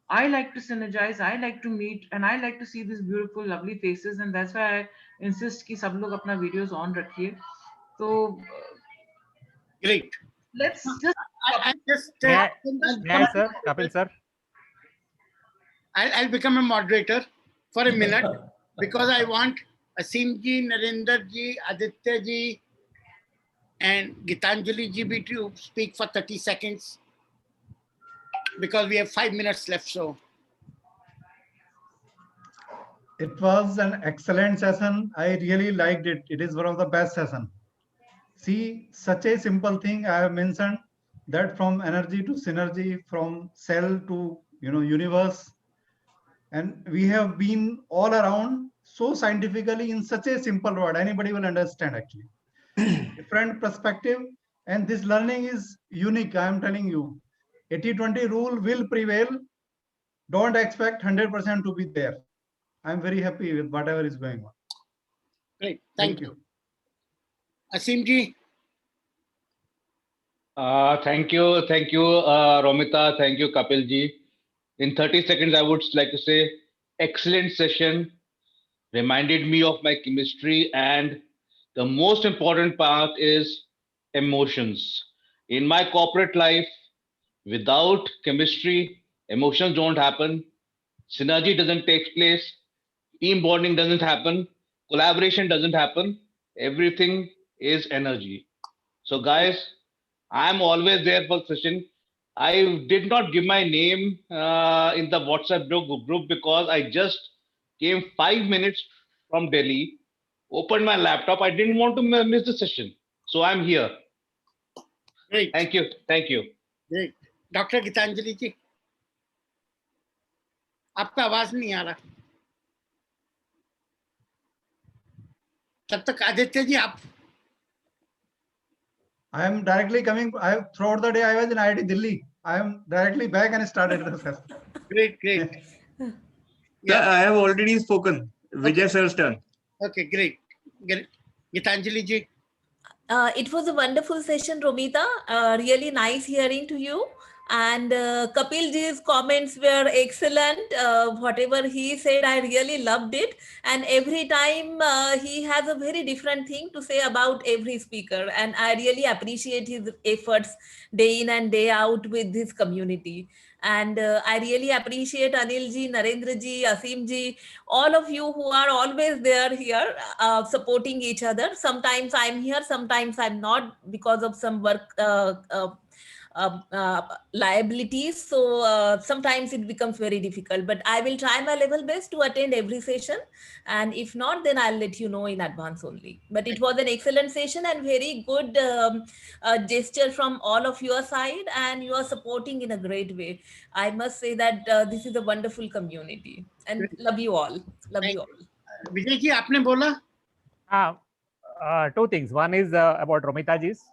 [SPEAKER 3] I like to synergize, I like to meet, and I like to see these beautiful, lovely faces, and that's why I insist कि सब लोग अपना videos on रखिए। तो
[SPEAKER 9] Great.
[SPEAKER 3] let's just
[SPEAKER 9] I just
[SPEAKER 15] May I, sir? Kapil sir.
[SPEAKER 9] I'll become a moderator for a minute because I want Asim ji, Narendra ji, Aditya ji, and Gitanjali ji be to speak for 30 seconds because we have 5 minutes left. So
[SPEAKER 4] it was an excellent session. I really liked it. It is one of the best session. See, such a simple thing I have mentioned, that from energy to synergy, from cell to universe, and we have been all around so scientifically in such a simple word anybody will understand actually. Different perspective, and this learning is unique. I am telling you, 80-20 rule will prevail. Don't expect 100% to be there. I am very happy with whatever is going on.
[SPEAKER 9] Great, thank you. Asim ji.
[SPEAKER 7] Thank you, Romita. Thank you, Kapil ji. In 30 seconds, I would like to say, excellent session. Reminded me of my chemistry, and the most important part is emotions. In my corporate life, without chemistry, emotions don't happen. Synergy doesn't take place. Team bonding doesn't happen. Collaboration doesn't happen. Everything is energy. So guys, I'm always there for session. I did not give my name in the WhatsApp group because I just came 5 minutes from Delhi, opened my laptop. I didn't want to miss the session. So I'm here.
[SPEAKER 9] Great.
[SPEAKER 7] Thank you. Thank you.
[SPEAKER 9] Great. Dr. Gitanjali ji, आपका आवाज नहीं आ रहा। तब तक आदित्य जी आप।
[SPEAKER 4] I am directly coming. Throughout the day I was in IIT Delhi. I am directly back and started the session.
[SPEAKER 9] Great.
[SPEAKER 2] Yeah, I have already spoken. Vijay sir's turn.
[SPEAKER 9] Okay, great. Gitanjali ji.
[SPEAKER 12] It was a wonderful session, Romita. Really nice hearing to you. And Kapil ji's comments were excellent. Whatever he said, I really loved it. And every time he has a very different thing to say about every speaker. And I really appreciate his efforts day in and day out with this community. And I really appreciate Anil ji, Narendra ji, Asim ji, all of you who are always there here supporting each other. Sometimes I'm here, sometimes I'm not because of some work liabilities. So sometimes it becomes very difficult, but I will try my level best to attend every session. And if not, then I'll let you know in advance only. But it was an excellent session and very good gesture from all of your side, and you are supporting in a great way. I must say that this is a wonderful community and love you all. Love you all.
[SPEAKER 9] Vijay ji, आपने बोला?
[SPEAKER 15] Two things. One is about Romita ji's.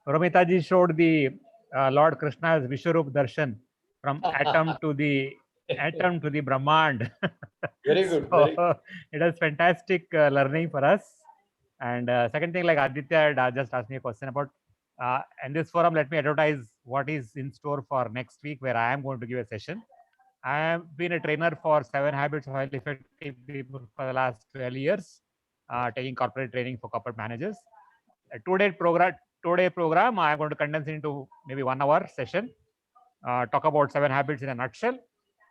[SPEAKER 15] Romita ji showed the Lord Krishna's Vishwarup Darshan from atom to the Brahmand.
[SPEAKER 17] Very good.
[SPEAKER 15] So, it was fantastic learning for us. And second thing, like Aditya had just asked me a question about, in this forum, let me advertise what is in store for next week, where I am going to give a session. I have been a trainer for 7 Habits of Highly Effective People for the last 12 years. taking corporate training for corporate managers. A two-day program, I'm going to condense into maybe 1 hour session, talk about 7 habits in a nutshell,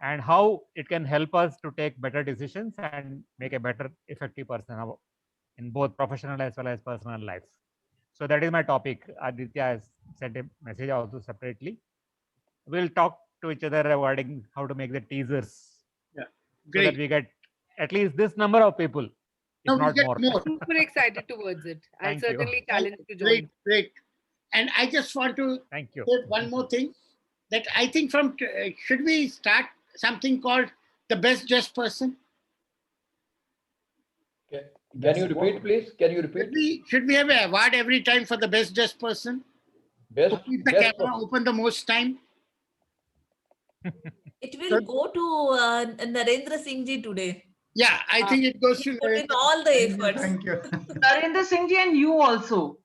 [SPEAKER 15] and how it can help us to take better decisions and make a better, effective person in both professional as well as personal lives. So that is my topic. Aditya has sent a message also separately. We'll talk to each other regarding how to make the teasers.
[SPEAKER 9] Yeah,
[SPEAKER 15] so that we get at least this number of people, if
[SPEAKER 9] No, we
[SPEAKER 15] not
[SPEAKER 9] get
[SPEAKER 15] more.
[SPEAKER 9] more.
[SPEAKER 16] Super excited towards it. I'll
[SPEAKER 15] Thank you.
[SPEAKER 16] certainly challenge you to join.
[SPEAKER 9] Great, great. And I just want to
[SPEAKER 15] Thank you.
[SPEAKER 9] say one more thing, that I think should we start something called the best dressed person?
[SPEAKER 17] Can you repeat, please? Can you repeat?
[SPEAKER 9] Should we have an award every time for the best dressed person?
[SPEAKER 17] Best,
[SPEAKER 9] Who keep the
[SPEAKER 17] best
[SPEAKER 9] camera open the most time?
[SPEAKER 12] It will go to Narendra Singh ji today.
[SPEAKER 9] Yeah, I think it goes to
[SPEAKER 12] Put in all the efforts.
[SPEAKER 4] Thank you.
[SPEAKER 3] Narendra Singh ji and you also.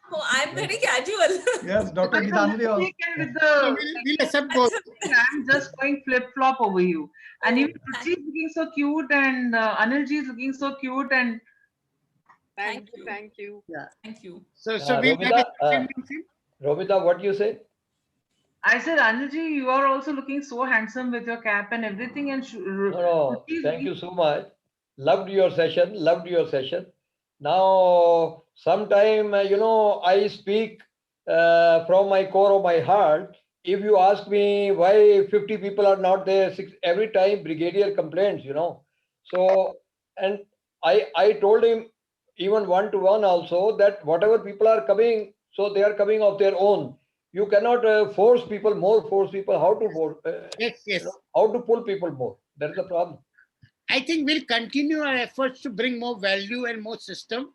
[SPEAKER 12] Oh, I'm very casual.
[SPEAKER 4] Yes, Dr. Gitanjali also.
[SPEAKER 9] We'll accept both.
[SPEAKER 3] I'm just going flip flop over you. And even Ruchi is looking so cute, and Anil ji is looking so cute, and
[SPEAKER 16] Thank you.
[SPEAKER 9] Yeah.
[SPEAKER 12] Thank you.
[SPEAKER 9] So we
[SPEAKER 17] Romita, Romita, what you say?
[SPEAKER 3] I said, Anil ji, you are also looking so handsome with your cap and everything. And
[SPEAKER 17] No, thank you so much. Loved your session. Loved your session. Now, sometime, I speak from my core of my heart. If you ask me why 50 people are not there, every time brigadier complains, So, and I told him even one-to-one also that whatever people are coming, so they are coming of their own. You cannot force people more, force people how to force,
[SPEAKER 9] yes.
[SPEAKER 17] How to pull people more. That's the problem.
[SPEAKER 9] I think we'll continue our efforts to bring more value and more system,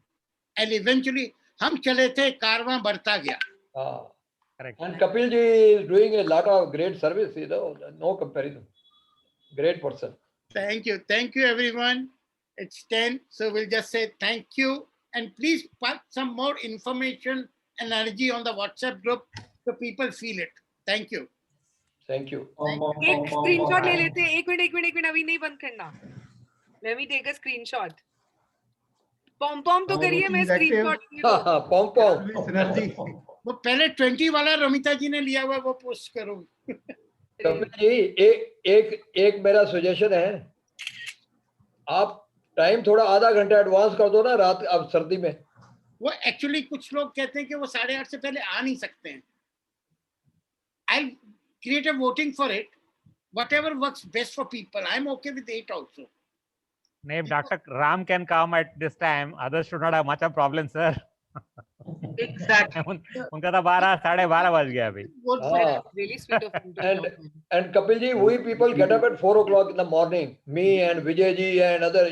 [SPEAKER 9] and eventually, हम चले थे कारवां बढ़ता गया.
[SPEAKER 17] Correct. And Kapil ji is doing a lot of great service, no comparison. Great person.
[SPEAKER 9] Thank you everyone. It's 10, so we'll just say thank you, and please put some more information and energy on the WhatsApp group so people feel it. Thank you.
[SPEAKER 17] Thank you.
[SPEAKER 16] एक screenshot ले लेते हैं. एक minute अभी नहीं बंद करना. Let me take a screenshot. पॉम तो करिए, मैं स्क्रीनशॉट
[SPEAKER 17] पॉम
[SPEAKER 9] वो पहले 20 वाला रमिता जी ने लिया हुआ वो पोस्ट करो.
[SPEAKER 17] कपिल जी एक मेरा सजेशन है, आप टाइम थोड़ा आधा घंटा एडवांस कर दो ना रात अब सर्दी में.
[SPEAKER 9] वो एक्चुअली कुछ लोग कहते हैं कि वो 8:30 से पहले आ नहीं सकते हैं. I'll create a voting for it. Whatever works best for people. I'm okay with 8 also.
[SPEAKER 15] If Dr. Ram can come at this time, others should not have much of problem, sir.
[SPEAKER 3] Exactly.
[SPEAKER 15] उनका तो 12, 12:30 बज गया अभी.
[SPEAKER 16] Really sweet of him.
[SPEAKER 17] And Kapil ji, we people get up at 4 o'clock in the morning. Me and Vijay ji and other,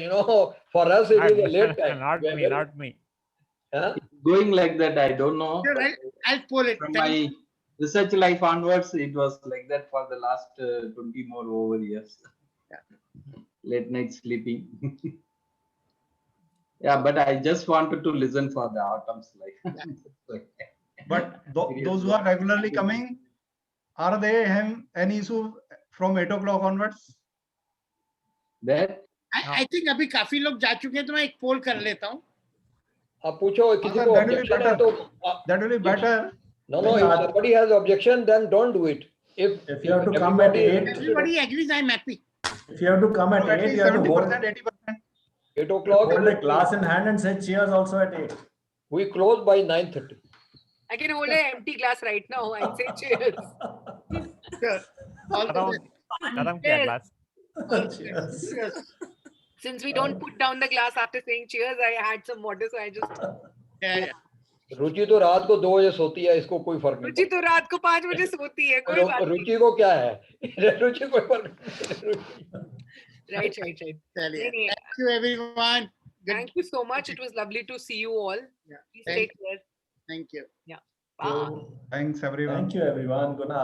[SPEAKER 17] for us it is a late time.
[SPEAKER 15] Not me.
[SPEAKER 18] Going like that, I don't know.
[SPEAKER 9] I'll pull it.
[SPEAKER 18] From my research life onwards, it was like that for the last 20 more over years. Late night sleeping. Yeah, but I just wanted to listen for the autumn's life.
[SPEAKER 4] But those who are regularly coming, are they having any issue from 8 o'clock onwards?
[SPEAKER 18] That
[SPEAKER 9] I think अभी काफी लोग जा चुके हैं, तो मैं एक पोल कर लेता हूँ.
[SPEAKER 17] पूछो किसी को objection है तो
[SPEAKER 4] that will be better.
[SPEAKER 17] No, if somebody has objection, then don't do it. If
[SPEAKER 1] you have to come at 8,
[SPEAKER 9] everybody agrees, I'm happy.
[SPEAKER 1] If you have to come at 8, you have to hold
[SPEAKER 17] 8 o'clock.
[SPEAKER 1] Hold a glass in hand and say cheers also at 8.
[SPEAKER 17] We close by 9:30.
[SPEAKER 16] I can hold an empty glass right now and say cheers.
[SPEAKER 9] Sure.
[SPEAKER 15] खत्म किया glass.
[SPEAKER 9] Cheers.
[SPEAKER 16] Since we don't put down the glass after saying cheers, I had some water, so I just.
[SPEAKER 9] Yeah.
[SPEAKER 17] रुचि तो रात को 2 बजे सोती है, इसको कोई फर्क नहीं.
[SPEAKER 16] रुचि तो रात को 5 बजे सोती है, कोई बात नहीं.
[SPEAKER 17] रुचि को क्या है? रुचि कोई फर्क नहीं.
[SPEAKER 16] Right.
[SPEAKER 9] Thank you everyone.
[SPEAKER 16] Thank you so much. It was lovely to see you all. Please take care.
[SPEAKER 9] Thank you.
[SPEAKER 16] Yeah. Bye.
[SPEAKER 4] Thanks everyone.
[SPEAKER 1] Thank you everyone. Good night.